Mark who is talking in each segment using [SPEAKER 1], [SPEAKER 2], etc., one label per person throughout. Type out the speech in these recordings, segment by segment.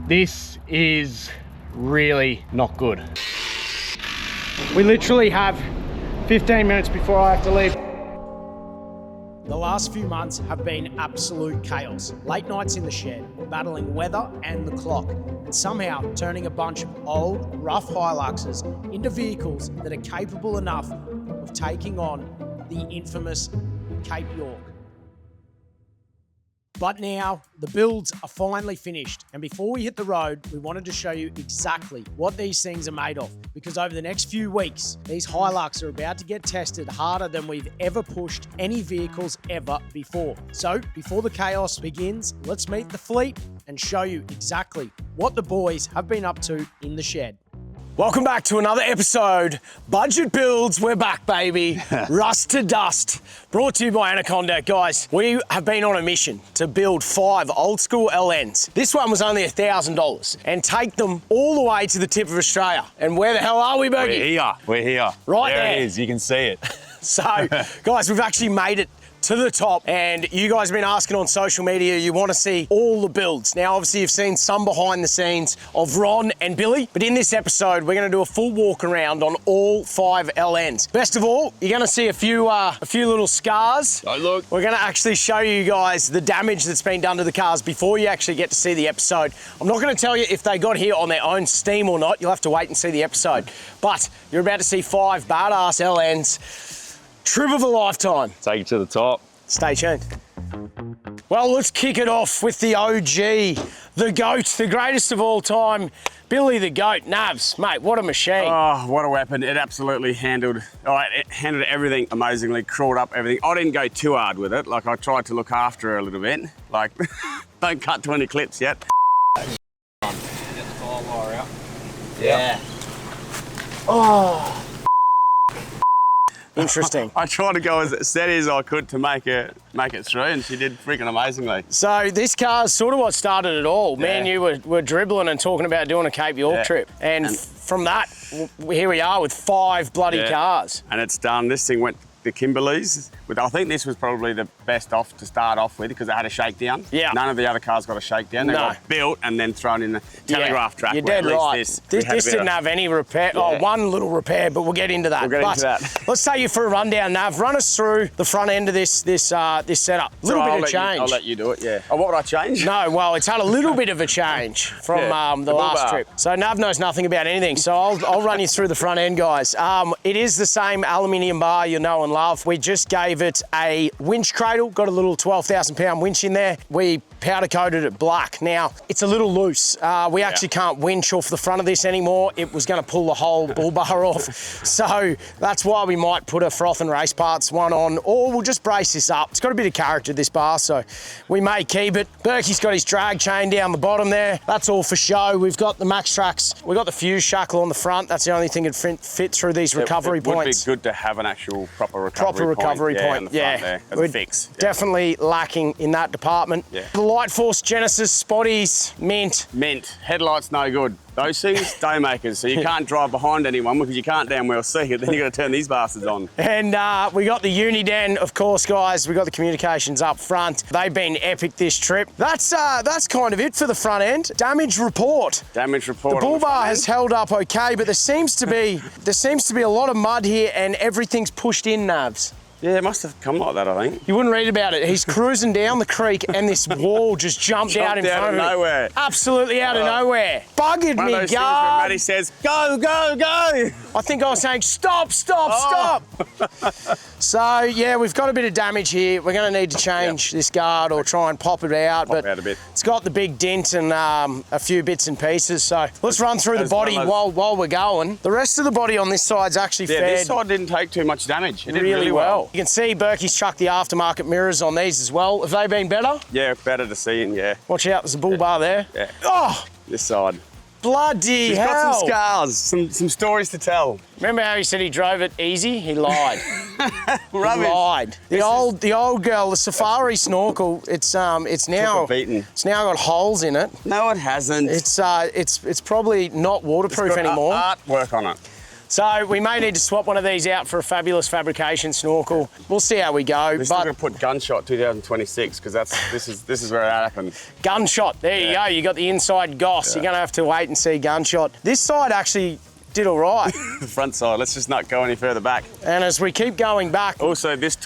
[SPEAKER 1] This is really not good. We literally have 15 minutes before I have to leave.
[SPEAKER 2] The last few months have been absolute chaos. Late nights in the shed, battling weather and the clock, and somehow turning a bunch of old, rough Hiluxes into vehicles that are capable enough of taking on the infamous Cape York. But now, the builds are finally finished, and before we hit the road, we wanted to show you exactly what these things are made of, because over the next few weeks, these Hiluxes are about to get tested harder than we've ever pushed any vehicles ever before. So, before the chaos begins, let's meet the fleet and show you exactly what the boys have been up to in the shed. Welcome back to another episode. Budget builds, we're back, baby. Rust to dust. Brought to you by Anaconda. Guys, we have been on a mission to build 5 old school LNs. This one was only $1,000 and take them all the way to the tip of Australia. And where the hell are we, Bergie?
[SPEAKER 3] We're here.
[SPEAKER 2] Right
[SPEAKER 3] there.
[SPEAKER 2] There
[SPEAKER 3] it is, you can see it.
[SPEAKER 2] So, guys, we've actually made it to the top, and you guys have been asking on social media, you want to see all the builds. Now, obviously, you've seen some behind the scenes of Ron and Billy, but in this episode, we're going to do a full walk around on all 5 LNs. Best of all, you're going to see a few little scars.
[SPEAKER 3] Oh, look.
[SPEAKER 2] We're going to actually show you guys the damage that's been done to the cars before you actually get to see the episode. I'm not going to tell you if they got here on their own steam or not. You'll have to wait and see the episode. But you're about to see 5 badass LNs. Trip of a lifetime.
[SPEAKER 3] Take it to the top.
[SPEAKER 2] Stay tuned. Well, let's kick it off with the OG, the GOAT, the greatest of all time, Billy the GOAT. Navs, mate, what a machine.
[SPEAKER 4] Oh, what a weapon. It absolutely handled everything amazingly, crawled up everything. I didn't go too hard with it. Like, I tried to look after her a little bit. Like, don't cut to any clips yet.
[SPEAKER 3] Get the fire wire out.
[SPEAKER 2] Yeah. Oh. Interesting.
[SPEAKER 4] I tried to go as steady as I could to make it through, and she did freaking amazingly.
[SPEAKER 2] So this car's sort of what started it all. Me and you were dribbling and talking about doing a Cape York trip. And from that, here we are with 5 bloody cars.
[SPEAKER 4] And it's done. This thing went the Kimberleys. I think this was probably the best off to start off with because it had a shakedown. Yeah. None of the other cars got a shakedown. They got built and then thrown in the telegraph track.
[SPEAKER 2] You're dead right. This didn't have any repair. Yeah. Oh, one little repair, but we'll get into that. Let's take you for a rundown, Nav. Run us through the front end of this setup. A little bit of change.
[SPEAKER 4] I'll let you do it, yeah. Oh, what would I change?
[SPEAKER 2] No, well, it's had a little bit of a change from the last trip. So Nav knows nothing about anything, so I'll run you through the front end, guys. It is the same aluminium bar you know and love. We just gave it a winch cradle, got a little 12,000 pound winch in there. We powder coated it black. Now, it's a little loose. We actually can't winch off the front of this anymore. It was going to pull the whole bull bar off. So that's why we might put a froth and race parts one on, or we'll just brace this up. It's got a bit of character, this bar, so we may keep it. Berkey's got his drag chain down the bottom there. That's all for show. We've got the Max Tracks. We've got the fuse shackle on the front. That's the only thing that fit through these recovery points.
[SPEAKER 4] It would be good to have an actual proper recovery point.
[SPEAKER 2] Yeah,
[SPEAKER 4] we're fix.
[SPEAKER 2] Definitely lacking in that department. Yeah. The Light Force Genesis spotties, mint.
[SPEAKER 4] Mint. Headlights no good. Those things, daymakers, so you can't drive behind anyone because you can't damn well see it. Then you got to turn these bastards on.
[SPEAKER 2] And we got the Uniden, of course, guys. We got the communications up front. They've been epic this trip. That's kind of it for the front end. Damage report.
[SPEAKER 4] Damage report.
[SPEAKER 2] The bull bar has held up okay, but there seems to be a lot of mud here, and everything's pushed in, Navs.
[SPEAKER 4] Yeah, it must have come like that, I think.
[SPEAKER 2] You wouldn't read about it. He's cruising down the creek and this wall just jumped out in front of him.
[SPEAKER 4] Out of nowhere.
[SPEAKER 2] Absolutely out of nowhere. Buggered me, guard.
[SPEAKER 4] When Matty says, go, go, go.
[SPEAKER 2] I think I was saying, stop, stop. So, yeah, we've got a bit of damage here. We're going to need to change this guard or try and pop it out.
[SPEAKER 4] Pop out a bit.
[SPEAKER 2] It's got the big dent and a few bits and pieces. So let's run through the body while we're going. The rest of the body on this side's actually fared.
[SPEAKER 4] This side didn't take too much damage. It did
[SPEAKER 2] really well. You can see Berkey's chucked the aftermarket mirrors on these as well. Have they been better?
[SPEAKER 4] Yeah, better to see in, yeah.
[SPEAKER 2] Watch out, there's a bull bar there.
[SPEAKER 4] Yeah.
[SPEAKER 2] Oh!
[SPEAKER 4] This side.
[SPEAKER 2] Bloody
[SPEAKER 4] He's
[SPEAKER 2] hell.
[SPEAKER 4] got some scars, some stories to tell.
[SPEAKER 2] Remember how he said he drove it easy? He lied.
[SPEAKER 4] Rubbish.
[SPEAKER 2] He lied. The old girl, the Safari snorkel, it's now got holes in it.
[SPEAKER 4] No, it hasn't.
[SPEAKER 2] It's probably not waterproof anymore.
[SPEAKER 4] Artwork on it.
[SPEAKER 2] So we may need to swap one of these out for a fabulous fabrication snorkel. We'll see how we go.
[SPEAKER 4] We're still going to put gunshot 2026 because this is where it happened.
[SPEAKER 2] Gunshot, there you go. You got the inside goss. You're going to have to wait and see gunshot. This side actually did all right.
[SPEAKER 4] The front side. Let's just not go any further back.
[SPEAKER 2] And as we keep going back.
[SPEAKER 4] Also, this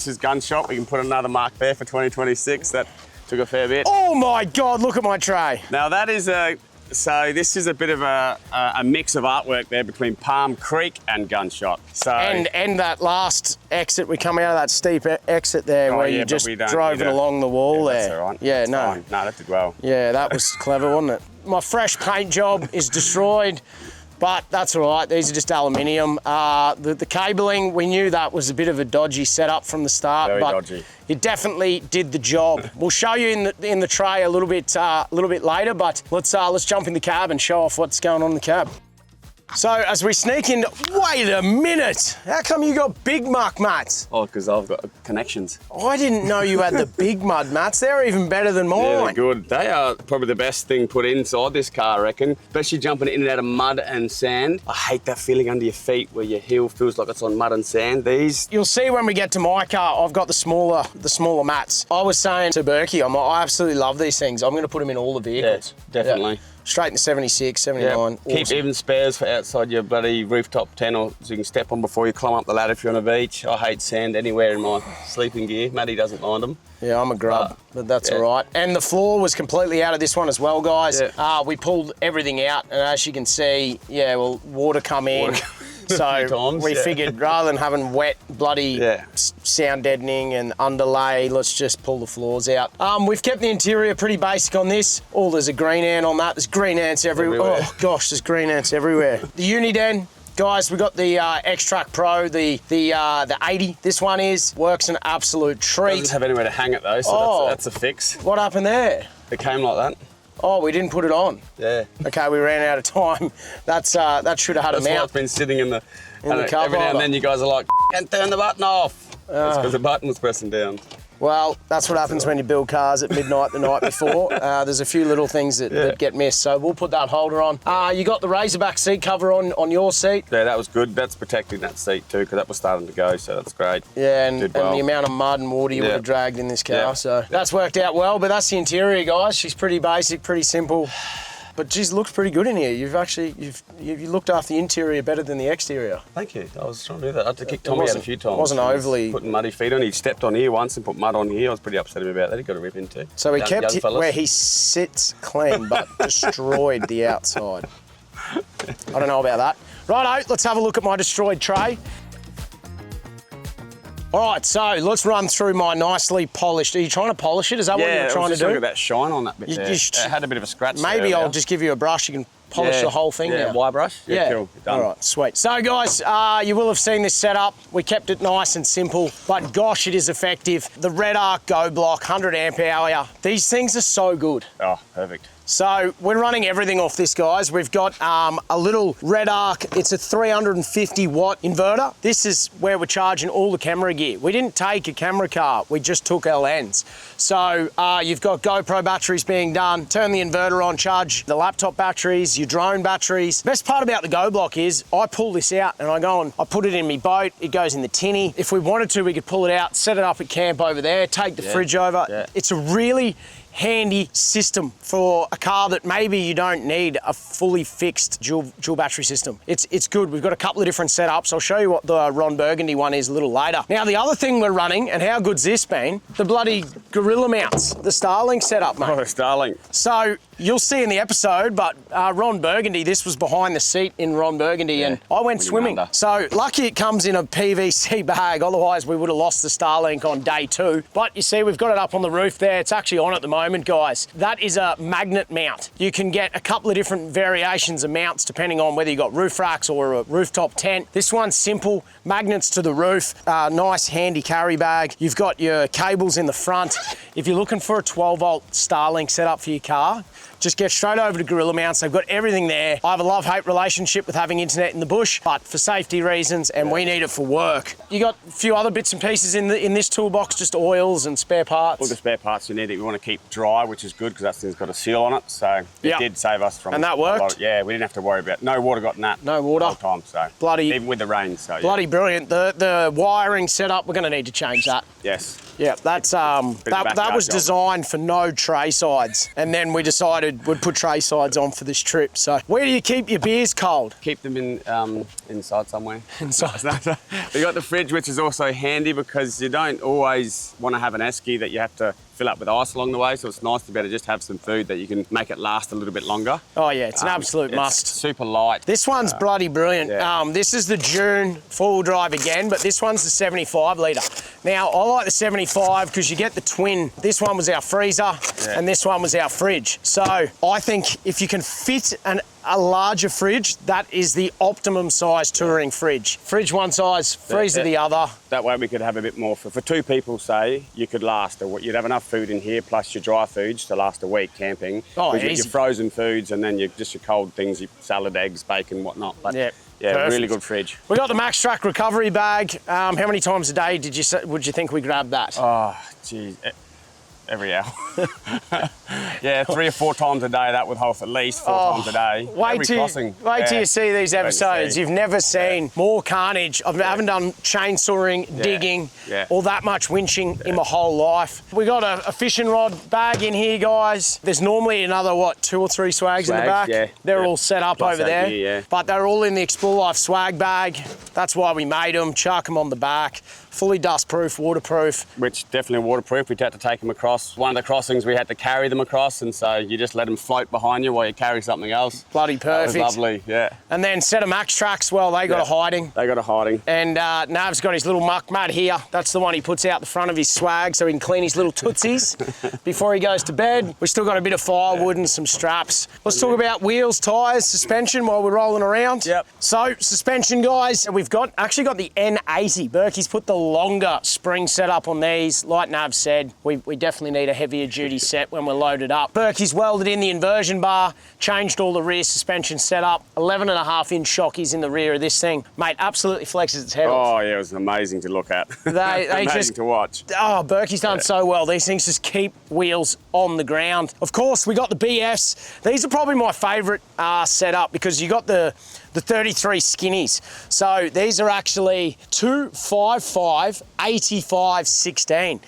[SPEAKER 4] is gunshot. We can put another mark there for 2026. That took a fair bit.
[SPEAKER 2] Oh my God! Look at my tray.
[SPEAKER 4] Now that is so this is a bit of a mix of artwork there between Palm Creek and Gunshot. So
[SPEAKER 2] and that last exit, we come out of that steep exit there where you just drove it along the wall there.
[SPEAKER 4] That's all right.
[SPEAKER 2] Yeah,
[SPEAKER 4] that's
[SPEAKER 2] no.
[SPEAKER 4] Fine. No, that did well.
[SPEAKER 2] Yeah, that was clever, wasn't it? My fresh paint job is destroyed, but that's all right. These are just aluminium. The cabling, we knew that was a bit of a dodgy setup from the start,
[SPEAKER 4] Very
[SPEAKER 2] but
[SPEAKER 4] dodgy.
[SPEAKER 2] It definitely did the job. We'll show you in the tray a little bit later, but let's jump in the cab and show off what's going on in the cab. So as we sneak in, wait a minute. How come you got big muck mats?
[SPEAKER 4] Oh, because I've got connections.
[SPEAKER 2] I didn't know you had the big mud mats. They're even better than mine.
[SPEAKER 4] Yeah, they're good. They are probably the best thing put inside this car, I reckon. Especially jumping in and out of mud and sand. I hate that feeling under your feet where your heel feels like it's on mud and sand. These...
[SPEAKER 2] You'll see when we get to my car, I've got the smaller mats. I was saying to Berkey, I absolutely love these things. I'm going to put them in all the vehicles.
[SPEAKER 4] Yeah, definitely.
[SPEAKER 2] Yeah. Straight in the 76, 79.
[SPEAKER 4] Yeah.
[SPEAKER 2] Awesome.
[SPEAKER 4] Keep even spares for outside your bloody rooftop tent or so you can step on before you climb up the ladder if you're on a beach. I hate sand anywhere in my sleeping gear. Maddie doesn't mind them.
[SPEAKER 2] Yeah, I'm a grub, but that's all right. And the floor was completely out of this one as well, guys. Yeah. We pulled everything out, and as you can see, water come in. So we figured rather than having wet, bloody sound deadening and underlay, let's just pull the floors out. We've kept the interior pretty basic on this. Oh, there's a green ant on that. There's green ants everywhere. Oh gosh, there's green ants everywhere. The Uniden. Guys, we got the X-Track Pro, the 80. This one works an absolute treat.
[SPEAKER 4] Doesn't have anywhere to hang it though, so that's a fix.
[SPEAKER 2] What happened there?
[SPEAKER 4] It came like that.
[SPEAKER 2] Oh, we didn't put it on.
[SPEAKER 4] Yeah.
[SPEAKER 2] Okay, we ran out of time. That should have had a mount.
[SPEAKER 4] That's why it's been sitting in the
[SPEAKER 2] car
[SPEAKER 4] every now and then you guys are like, can't turn the button off. It's because the button was pressing down.
[SPEAKER 2] Well, that's what happens when you build cars at midnight the night before. There's a few little things that get missed, so we'll put that holder on. You got the Razorback seat cover on your seat.
[SPEAKER 4] Yeah, that was good. That's protecting that seat too, because that was starting to go, so that's great.
[SPEAKER 2] Yeah, and the amount of mud and water you would have dragged in this car, so that's worked out well. But that's the interior, guys. She's pretty basic, pretty simple. But geez, looks pretty good in here. You've looked after the interior better than the exterior.
[SPEAKER 4] Thank you. I was trying to do that. I had to kick Tommy out a few times.
[SPEAKER 2] Wasn't overly
[SPEAKER 4] putting muddy feet on. He stepped on here once and put mud on here. I was pretty upset about that. He got a rip into.
[SPEAKER 2] So we kept it where he sits clean, but destroyed the outside. I don't know about that. Righto, let's have a look at my destroyed tray. All right, so let's run through my nicely polished. Are you trying to polish it? Is that what you're trying to do?
[SPEAKER 4] Look at that shine on that bit there. It had a bit of a scratch.
[SPEAKER 2] Maybe I'll just give you a brush. You can polish the whole thing now.
[SPEAKER 4] Wire brush? Yeah, cool. Done.
[SPEAKER 2] All right, sweet. So guys, you will have seen this setup. We kept it nice and simple, but gosh, it is effective. The Red Arc Go Block, 100 amp hour. These things are so good.
[SPEAKER 4] Oh, perfect.
[SPEAKER 2] So we're running everything off this, guys. We've got a little Red Arc. It's a 350 watt inverter. This is where we're charging all the camera gear. We didn't take a camera car. We just took our lens. So you've got GoPro batteries being done. Turn the inverter on, charge the laptop batteries, your drone batteries. Best part about the Go Block is I pull this out and I put it in my boat. It goes in the tinny. If we wanted to, we could pull it out, set it up at camp over there, take the fridge over. Yeah. It's a really handy system for a car that maybe you don't need a fully fixed dual battery system. It's good. We've got a couple of different setups. I'll show you what the Ron Burgundy one is a little later. Now, the other thing we're running, and how good's this been? The bloody Gorilla mounts, the Starlink setup, mate.
[SPEAKER 4] Oh, Starlink.
[SPEAKER 2] So you'll see in the episode, but Ron Burgundy, this was behind the seat in Ron Burgundy, and I went swimming. So lucky it comes in a PVC bag, otherwise we would have lost the Starlink on day 2. But you see, we've got it up on the roof there. It's actually on at the moment, guys. That is a magnet mount. You can get a couple of different variations of mounts depending on whether you got roof racks or a rooftop tent. This one's simple, magnets to the roof, nice handy carry bag. You've got your cables in the front. If you're looking for a 12 volt Starlink setup for your car, just get straight over to Gorilla Mounts. They've got everything there. I have a love-hate relationship with having internet in the bush, but for safety reasons, and we need it for work. You got a few other bits and pieces in this toolbox, just oils and spare parts.
[SPEAKER 4] All the spare parts you need that you want to keep dry, which is good because that thing's got a seal on it. So it did save us from.
[SPEAKER 2] And that worked?
[SPEAKER 4] Yeah, we didn't have to worry about. No water got in that.
[SPEAKER 2] No water.
[SPEAKER 4] The whole time. So
[SPEAKER 2] bloody.
[SPEAKER 4] Even with the rain. So
[SPEAKER 2] bloody brilliant. The wiring setup. We're going to need to change that.
[SPEAKER 4] Yes.
[SPEAKER 2] Yeah, that's that was designed for no tray sides, and then we decided we'd put tray sides on for this trip. So, where do you keep your beers cold?
[SPEAKER 4] Keep them in inside somewhere.
[SPEAKER 2] Inside.
[SPEAKER 4] We got the fridge, which is also handy because you don't always want to have an esky that you have to fill up with ice along the way. So it's nice to be able to just have some food that you can make it last a little bit longer.
[SPEAKER 2] Oh yeah, it's an absolute must.
[SPEAKER 4] Super light.
[SPEAKER 2] This one's bloody brilliant.
[SPEAKER 4] Yeah.
[SPEAKER 2] This is the June four-wheel drive again, but this one's the 75 litre. Now I like the 75 because you get the twin. This one was our freezer, and this one was our fridge. So I think if you can fit a larger fridge, that is the optimum size touring fridge. Fridge one size, freezer the other.
[SPEAKER 4] That way we could have a bit more. For two people, say, you could last you'd have enough food in here plus your dry foods to last a week camping.
[SPEAKER 2] Oh,
[SPEAKER 4] with
[SPEAKER 2] easy.
[SPEAKER 4] Your frozen foods and then just your cold things, your salad, eggs, bacon, whatnot. But
[SPEAKER 2] yeah,
[SPEAKER 4] really good fridge.
[SPEAKER 2] We got the Max Track recovery bag. How many times a day would you think we grabbed that?
[SPEAKER 4] Oh, geez. Every hour. Yeah, 3 or 4 times a day, that would hold at least 4 times a day.
[SPEAKER 2] Wait till you see these episodes. You've never seen more carnage. I haven't done chainsawing, digging, or that much winching in my whole life. We got a fishing rod bag in here, guys. There's normally another, 2 or 3 swags in the back?
[SPEAKER 4] Yeah.
[SPEAKER 2] They're all set up over there.
[SPEAKER 4] Gear,
[SPEAKER 2] but they're all in the Explore Life swag bag. That's why we made them. Chuck them on the back. Fully dust-proof, waterproof.
[SPEAKER 4] Which definitely waterproof. We'd had to take them across. One of the crossings we had to carry them across, and so you just let them float behind you while you carry something else.
[SPEAKER 2] Bloody perfect.
[SPEAKER 4] That was lovely, yeah.
[SPEAKER 2] And then set of Max Tracks, well, they got a hiding.
[SPEAKER 4] They got a hiding.
[SPEAKER 2] And Nav's got his little muck mat here. That's the one he puts out the front of his swag so he can clean his little tootsies before he goes to bed. We've still got a bit of firewood and some straps. Let's talk about wheels, tyres, suspension while we're rolling around.
[SPEAKER 4] Yep.
[SPEAKER 2] So, suspension, guys, we've actually got the N80. Berkey's put the longer spring setup on these. Like Nav said, we definitely need a heavier duty set when we're loaded up. Berkey's welded in the inversion bar, changed all the rear suspension setup, 11.5-inch shockies in the rear of this thing. Mate, absolutely flexes its head off.
[SPEAKER 4] Oh yeah, it was amazing to look at.
[SPEAKER 2] They
[SPEAKER 4] amazing
[SPEAKER 2] just
[SPEAKER 4] to watch.
[SPEAKER 2] Oh, Berkey's done so well. These things just keep wheels on the ground. Of course, we got the BFs. These are probably my favourite setup because you got the 33 skinnies. So these are actually 255, 85, 16.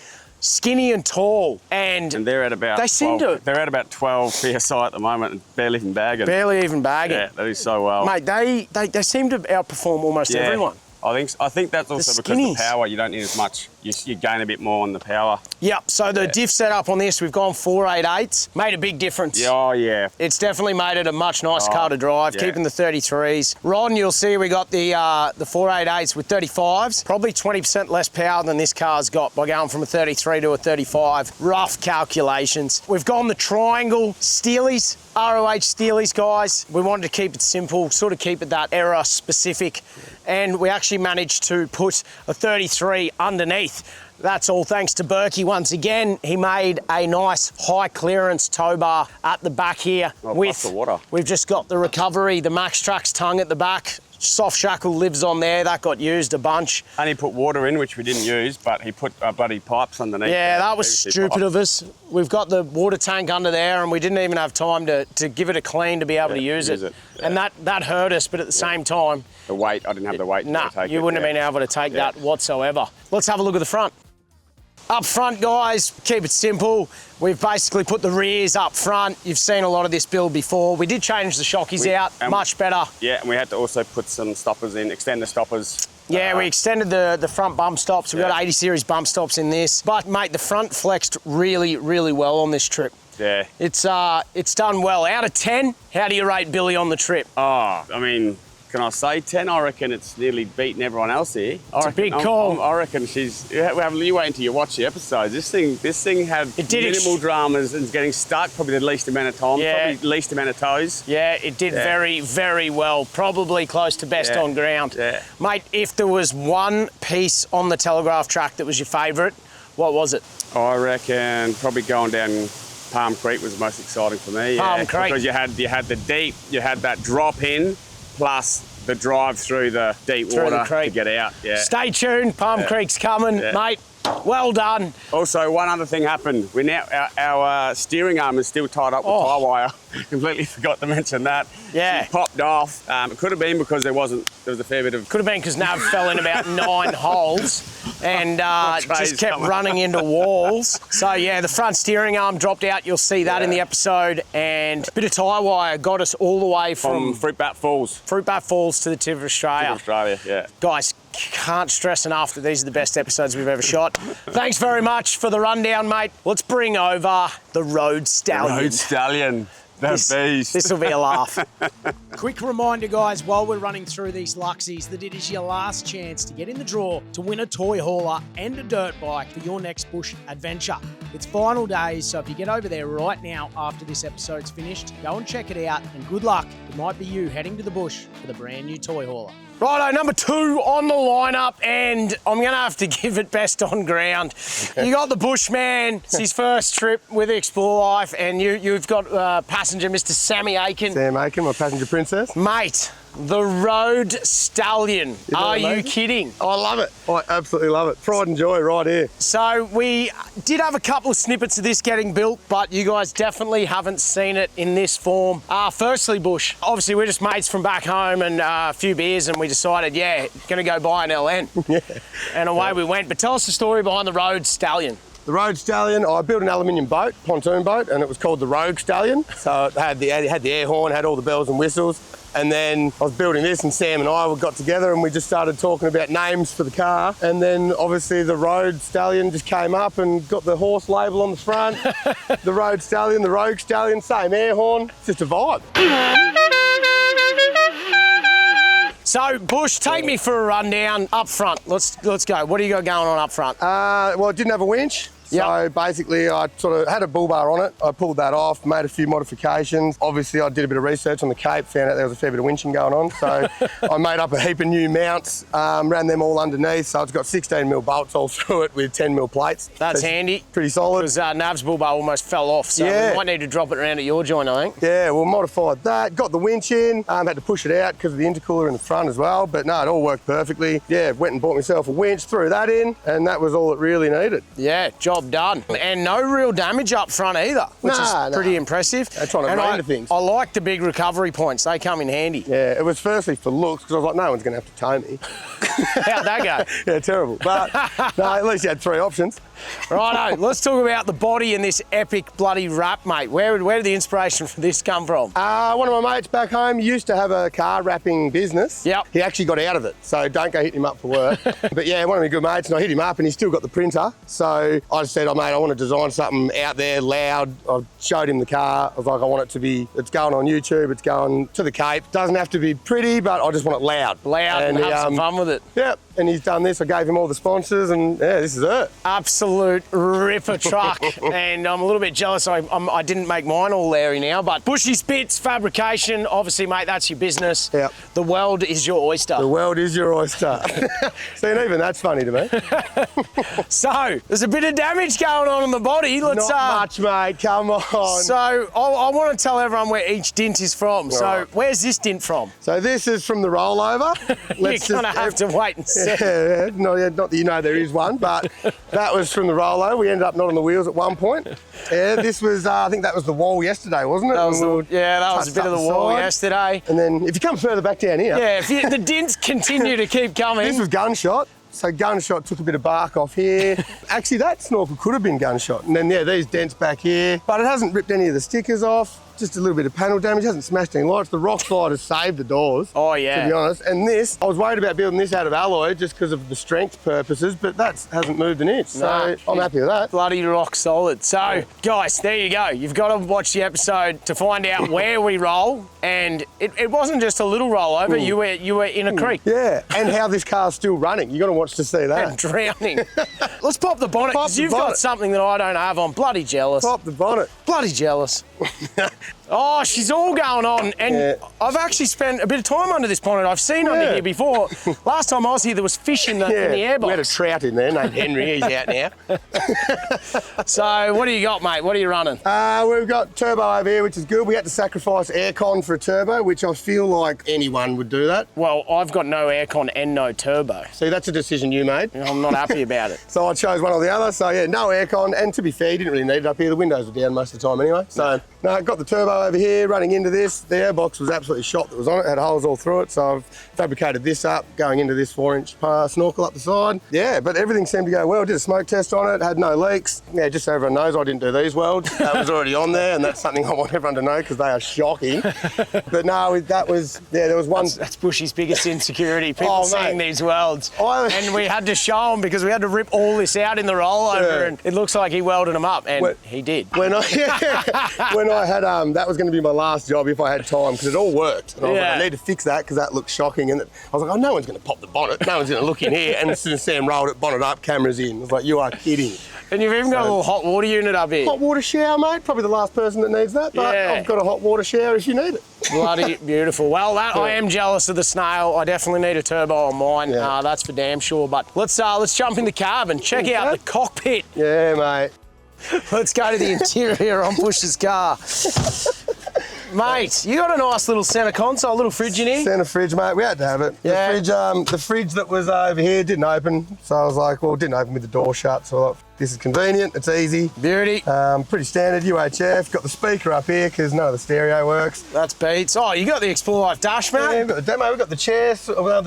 [SPEAKER 2] Skinny and tall, and
[SPEAKER 4] they're at about they're at about 12 psi at the moment, and barely even bagging.
[SPEAKER 2] Barely even bagging.
[SPEAKER 4] Yeah, they do so well,
[SPEAKER 2] mate. They seem to outperform almost everyone.
[SPEAKER 4] I think that's also because the power, you don't need as much. You gain a bit more on the power.
[SPEAKER 2] Yep, so the diff setup on this, we've gone 488s. Made a big difference.
[SPEAKER 4] Yeah, oh, yeah.
[SPEAKER 2] It's definitely made it a much nicer car to drive, keeping the 33s. Ron, you'll see we got the 488s with 35s. Probably 20% less power than this car's got by going from a 33 to a 35. Rough calculations. We've gone the triangle Steelies, ROH Steelies, guys. We wanted to keep it simple, sort of keep it that era specific. And we actually managed to put a 33 underneath. That's all thanks to Berkey once again. He made a nice high clearance tow bar at the back here.
[SPEAKER 4] Plus the water.
[SPEAKER 2] We've just got the recovery, the Max Trax tongue at the back. Soft shackle lives on there. That got used a bunch.
[SPEAKER 4] And he put water in, which we didn't use, but he put bloody pipes underneath.
[SPEAKER 2] Yeah, that was stupid of us. We've got the water tank under there, and we didn't even have time to give it a clean to be able to use it. Yeah. And that hurt us, but at the same time...
[SPEAKER 4] The weight, I didn't have the weight to take it.
[SPEAKER 2] You wouldn't have been able to take that whatsoever. Let's have a look at the front. Up front, guys, keep it simple. We've basically put the rears up front. You've seen a lot of this build before. We did change the shockies out, much better.
[SPEAKER 4] Yeah, and we had to also put some stoppers in, extend the stoppers.
[SPEAKER 2] Yeah, we extended the front bump stops. We've got 80 series bump stops in this. But, mate, the front flexed really, really well on this trip.
[SPEAKER 4] Yeah.
[SPEAKER 2] It's done well. Out of 10, how do you rate Billy on the trip?
[SPEAKER 4] Oh, I mean... Can I say 10? I reckon it's nearly beaten everyone else here.
[SPEAKER 2] It's a big call.
[SPEAKER 4] I reckon she's... You wait until you watch the episodes. This thing had minimal dramas and getting stuck probably the least amount of time.
[SPEAKER 2] Yeah.
[SPEAKER 4] Probably least amount of toes.
[SPEAKER 2] Yeah, it did very, very well. Probably close to best on ground.
[SPEAKER 4] Yeah.
[SPEAKER 2] Mate, if there was one piece on the Telegraph track that was your favourite, what was it?
[SPEAKER 4] I reckon probably going down Palm Creek was the most exciting for me.
[SPEAKER 2] Palm Creek.
[SPEAKER 4] Because you had the deep, you had that drop in, plus the drive through the deep
[SPEAKER 2] Through the
[SPEAKER 4] water to
[SPEAKER 2] creek.
[SPEAKER 4] get out. Yeah.
[SPEAKER 2] Stay tuned, Palm Creek's coming, mate. Well done.
[SPEAKER 4] Also, one other thing happened. We now our steering arm is still tied up with tie wire. Completely forgot to mention that.
[SPEAKER 2] Yeah.
[SPEAKER 4] It popped off. It could have been because there was a fair bit of.
[SPEAKER 2] Could have been because Nav fell in about 9 holes and just kept running into walls. So yeah, the front steering arm dropped out. You'll see that in the episode. And a bit of tie wire got us all the way from
[SPEAKER 4] Fruitbat Falls.
[SPEAKER 2] Fruitbat Falls to the tip of Australia.
[SPEAKER 4] Australia, yeah.
[SPEAKER 2] Guys, can't stress enough that these are the best episodes we've ever shot. Thanks very much for the rundown, mate. Let's bring over the Road Stallion.
[SPEAKER 4] Road Stallion. That beast.
[SPEAKER 2] This will be a laugh. Quick reminder, guys, while we're running through these Luxies, that it is your last chance to get in the draw to win a toy hauler and a dirt bike for your next bush adventure. It's final days, so if you get over there right now after this episode's finished, go and check it out, and good luck. It might be you heading to the bush for the brand new toy hauler. Righto, number 2 on the lineup, and I'm going to have to give it best on ground. You got the Bushman. It's his first trip with Explore Life, and you've got passenger Mr. Sammy Aiken.
[SPEAKER 5] Sam Aiken, my passenger princess.
[SPEAKER 2] Mate, the Road Stallion. Are you kidding?
[SPEAKER 5] I love it. I absolutely love it. Pride and joy right here.
[SPEAKER 2] So we did have a couple of snippets of this getting built, but you guys definitely haven't seen it in this form. Firstly, Bush, obviously we're just mates from back home and a few beers, and we decided, gonna go buy an LN. And away we went. But tell us the story behind the Road Stallion.
[SPEAKER 5] The Road Stallion, I built an aluminium boat, pontoon boat, and it was called the Rogue Stallion. So it had the air horn, had all the bells and whistles. And then I was building this, and Sam and I got together and we just started talking about names for the car. And then obviously the Road Stallion just came up and got the horse label on the front. The Road Stallion, the Rogue Stallion, same air horn. It's just a vibe.
[SPEAKER 2] So, Bush, take me for a rundown up front. Let's go. What do you got going on up front?
[SPEAKER 5] Well, it didn't have a winch. So basically I sort of had a bull bar on it. I pulled that off, made a few modifications. Obviously I did a bit of research on the Cape, found out there was a fair bit of winching going on. So I made up a heap of new mounts, ran them all underneath. So it's got 16mm bolts all through it with 10mm plates.
[SPEAKER 2] That's handy.
[SPEAKER 5] Pretty solid.
[SPEAKER 2] Because Nav's bull bar almost fell off, so we might need to drop it around at your joint, I think.
[SPEAKER 5] Yeah, well, modified that. Got the winch in, had to push it out because of the intercooler in the front as well. But no, it all worked perfectly. Yeah, went and bought myself a winch, threw that in, and that was all it really needed.
[SPEAKER 2] Yeah, job done. And no real damage up front either, which is pretty impressive.
[SPEAKER 5] They're trying to run into things.
[SPEAKER 2] I like the big recovery points. They come in handy.
[SPEAKER 5] Yeah, it was firstly for looks, because I was like, no one's going to have to tow me.
[SPEAKER 2] How'd that go?
[SPEAKER 5] Yeah, terrible. But no, at least you had 3 options.
[SPEAKER 2] Righto, let's talk about the body and this epic bloody wrap, mate. Where did the inspiration for this come from?
[SPEAKER 5] One of my mates back home used to have a car wrapping business.
[SPEAKER 2] Yep.
[SPEAKER 5] He actually got out of it, so don't go hitting him up for work. But yeah, one of my good mates, and I hit him up and he's still got the printer. So I just said, oh mate, I want to design something out there, loud. I showed him the car. I was like, I want it to be, it's going on YouTube, it's going to the Cape. Doesn't have to be pretty, but I just want it loud.
[SPEAKER 2] Loud and have some fun with it.
[SPEAKER 5] Yep. And he's done this. I gave him all the sponsors, and yeah, this is it.
[SPEAKER 2] Absolute ripper truck. And I'm a little bit jealous I didn't make mine all Larry now, but Bushy Spits Fabrication, obviously, mate, that's your business.
[SPEAKER 5] Yep.
[SPEAKER 2] The world is your oyster.
[SPEAKER 5] The world is your oyster. See, and even that's funny to me.
[SPEAKER 2] So, there's a bit of damage going on the body. Let's,
[SPEAKER 5] Not much, mate. Come on.
[SPEAKER 2] So, I want to tell everyone where each dint is from. So,
[SPEAKER 5] right.
[SPEAKER 2] Where's this dint from?
[SPEAKER 5] So this is from the rollover.
[SPEAKER 2] You're going to have to wait and see.
[SPEAKER 5] Yeah, not that you know there is one, but that was from the rollover. We ended up not on the wheels at one point. Yeah, this was, I think that was the wall yesterday, wasn't it?
[SPEAKER 2] That was a bit of the wall yesterday.
[SPEAKER 5] And then if you come further back down here.
[SPEAKER 2] Yeah, if the dints continue to keep coming.
[SPEAKER 5] This was gunshot. So gunshot took a bit of bark off here. Actually, that snorkel could have been gunshot. And then, yeah, these dents back here. But it hasn't ripped any of the stickers off. Just a little bit of panel damage, hasn't smashed any lights. The rock slide has saved the doors.
[SPEAKER 2] Oh, yeah.
[SPEAKER 5] To be honest. And this, I was worried about building this out of alloy just because of the strength purposes, but that hasn't moved an inch. So I'm happy with that.
[SPEAKER 2] Bloody rock solid. So, guys, there you go. You've got to watch the episode to find out where we roll. And it wasn't just a little rollover. You were in a creek.
[SPEAKER 5] Yeah, and how this car's still running. You've got to watch to see that.
[SPEAKER 2] And drowning. Let's pop the bonnet, because you've got something that I don't have. I'm bloody jealous.
[SPEAKER 5] Pop the bonnet.
[SPEAKER 2] Bloody jealous. Oh, she's all going on. And I've actually spent a bit of time under this bonnet. I've seen under here before. Last time I was here, there was fish in the airbox.
[SPEAKER 5] We had a trout in there named Henry. He's out now.
[SPEAKER 2] So what do you got, mate? What are you running?
[SPEAKER 5] We've got turbo over here, which is good. We had to sacrifice aircon for a turbo, which I feel like anyone would do that.
[SPEAKER 2] Well, I've got no aircon and no turbo.
[SPEAKER 5] See, that's a decision you made.
[SPEAKER 2] I'm not happy about it.
[SPEAKER 5] So I chose one or the other. So yeah, no aircon, and to be fair, you didn't really need it up here. The windows were down most of the time anyway. So no, got the turbo over here running into this. The airbox was absolutely shot that was on it, had holes all through it. So I've fabricated this up, going into this 4-inch snorkel up the side. Yeah, but everything seemed to go well. Did a smoke test on it, had no leaks. Yeah, just so everyone knows, I didn't do these welds. That was already on there, and that's something I want everyone to know because they are shocking. But no, that was, yeah, there was one.
[SPEAKER 2] That's Bushy's biggest insecurity, people seeing these welds. And we had to show them because we had to rip all this out in the rollover, and it looks like he welded them up, and he did.
[SPEAKER 5] When I had, that was going to be my last job if I had time, because it all worked. And I was like, I need to fix that because that looks shocking. And I was like, oh, no one's going to pop the bonnet. No one's going to look in here. And as soon as Sam rolled it, bonnet up, cameras in. I was like, you are kidding.
[SPEAKER 2] And you've even got a little hot water unit up here.
[SPEAKER 5] Hot water shower, mate. Probably the last person that needs that, but I've got a hot water shower if you need it.
[SPEAKER 2] Bloody beautiful. Well, I am jealous of the snail. I definitely need a turbo on mine. That's for damn sure. But let's jump in the cab and check out the cockpit.
[SPEAKER 5] Yeah, mate.
[SPEAKER 2] Let's go to the interior on Bush's car. Mate, you got a nice little centre console, little fridge in here.
[SPEAKER 5] Centre fridge, mate. We had to have it. Yeah. The fridge that was over here didn't open, so I was like, well, it didn't open with the door shut, so I thought, this is convenient, it's easy.
[SPEAKER 2] Beauty.
[SPEAKER 5] Pretty standard UHF. Got the speaker up here because none of the stereo works.
[SPEAKER 2] That's beats. Oh, you got the Explore Life dash, mate?
[SPEAKER 5] Yeah, we've got the demo. We've got the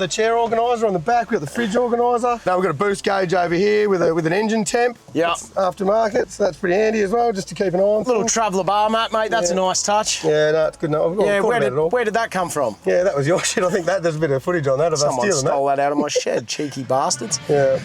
[SPEAKER 5] chair organiser on the back. We've got the fridge organiser. Now we've got a boost gauge over here with an engine temp.
[SPEAKER 2] Yeah.
[SPEAKER 5] Aftermarket, so that's pretty handy as well, just to keep an eye on.
[SPEAKER 2] Little traveller bar mat, mate. That's a nice touch.
[SPEAKER 5] Yeah, no, it's good enough.
[SPEAKER 2] Where did that come from?
[SPEAKER 5] Yeah, that was your shit. I think there's a bit of footage on that of us stealing that.
[SPEAKER 2] Someone stole that out of my shed, cheeky bastards.
[SPEAKER 5] Yeah.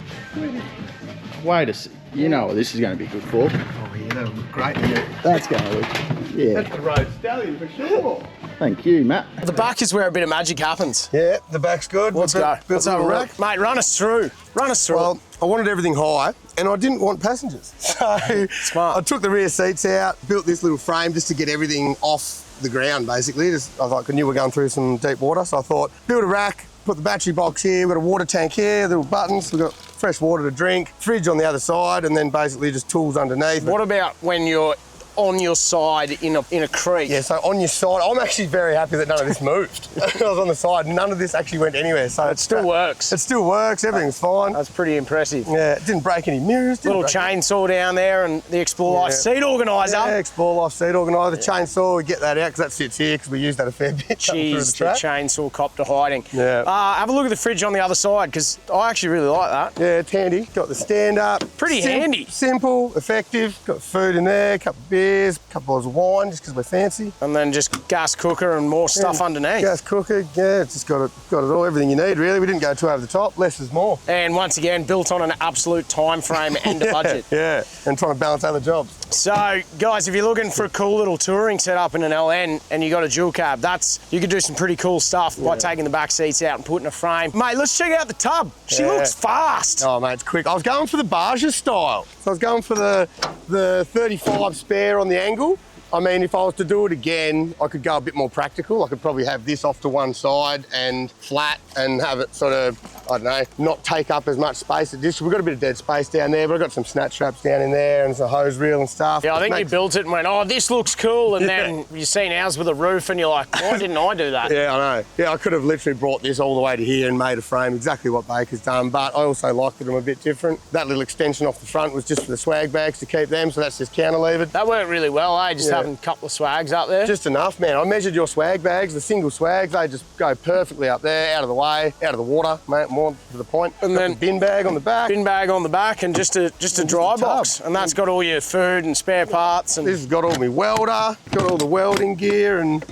[SPEAKER 6] Wait a second. You know what this is going to be good for.
[SPEAKER 5] Oh, yeah, that'll look great, isn't it?
[SPEAKER 6] That's going to look,
[SPEAKER 5] That's the road stallion for sure.
[SPEAKER 6] Thank you, Matt.
[SPEAKER 2] The back is where a bit of magic happens.
[SPEAKER 5] Yeah, the back's good.
[SPEAKER 2] Let's go. Let's have a
[SPEAKER 5] rack.
[SPEAKER 2] Mate, run us through.
[SPEAKER 5] Well, I wanted everything high, and I didn't want passengers. So
[SPEAKER 2] smart.
[SPEAKER 5] I took the rear seats out, built this little frame just to get everything off the ground, basically. I was like, I knew we were going through some deep water, so I thought, build a rack, put the battery box here, we've got a water tank here, little buttons, we've got fresh water to drink, fridge on the other side, and then basically just tools underneath.
[SPEAKER 2] What about when you're on your side in a creek?
[SPEAKER 5] Yeah, so on your side, I'm actually very happy that none of this moved. I was on the side, none of this actually went anywhere. So
[SPEAKER 2] it still works.
[SPEAKER 5] It still works, everything's fine.
[SPEAKER 2] That's pretty impressive.
[SPEAKER 5] Yeah, it didn't break any mirrors.
[SPEAKER 2] Little chainsaw down there and the Explore Life seat organiser.
[SPEAKER 5] Yeah, Explore Life seat organiser. The chainsaw, we get that out because that sits here because we use that a fair bit.
[SPEAKER 2] Jeez, the chainsaw cop to hiding.
[SPEAKER 5] Yeah.
[SPEAKER 2] Have a look at the fridge on the other side because I actually really like that.
[SPEAKER 5] Yeah, it's handy. Got the stand up.
[SPEAKER 2] Pretty handy.
[SPEAKER 5] Simple, effective. Got food in there, a couple of beers, a couple of wine just because we're fancy.
[SPEAKER 2] And then just gas cooker and more stuff underneath.
[SPEAKER 5] Gas cooker, yeah, it's just got it all, everything you need really. We didn't go too over the top, less is more.
[SPEAKER 2] And once again, built on an absolute time frame and a budget.
[SPEAKER 5] Yeah, and trying to balance other jobs.
[SPEAKER 2] So, guys, if you're looking for a cool little touring setup in an LN and you got a dual cab, you could do some pretty cool stuff by taking the back seats out and putting a frame. Mate, let's check out the tub. She looks fast.
[SPEAKER 5] Oh, mate, it's quick. I was going for the Barger style. So I was going for the 35 spare on the angle. I mean, if I was to do it again, I could go a bit more practical. I could probably have this off to one side and flat and have it sort of, I don't know, not take up as much space. We've got a bit of dead space down there, but I've got some snatch straps down in there and some hose reel and stuff.
[SPEAKER 2] Yeah, I think you built it and went, oh, this looks cool. And then you've seen ours with a roof and you're like, why didn't I do that?
[SPEAKER 5] Yeah, I know. Yeah, I could have literally brought this all the way to here and made a frame exactly what Baker's done, but I also liked them a bit different. That little extension off the front was just for the swag bags to keep them, so that's just cantilevered.
[SPEAKER 2] That worked really well, eh? Just having a couple of swags up there.
[SPEAKER 5] Just enough, man. I measured your swag bags, the single swags, they just go perfectly up there, out of the way, out of the water, mate, more to the point.
[SPEAKER 2] And then
[SPEAKER 5] the bin bag on the back.
[SPEAKER 2] Bin bag on the back and just a dry box. And that's got all your food and spare parts. And
[SPEAKER 5] this has got all my welder, got all the welding gear and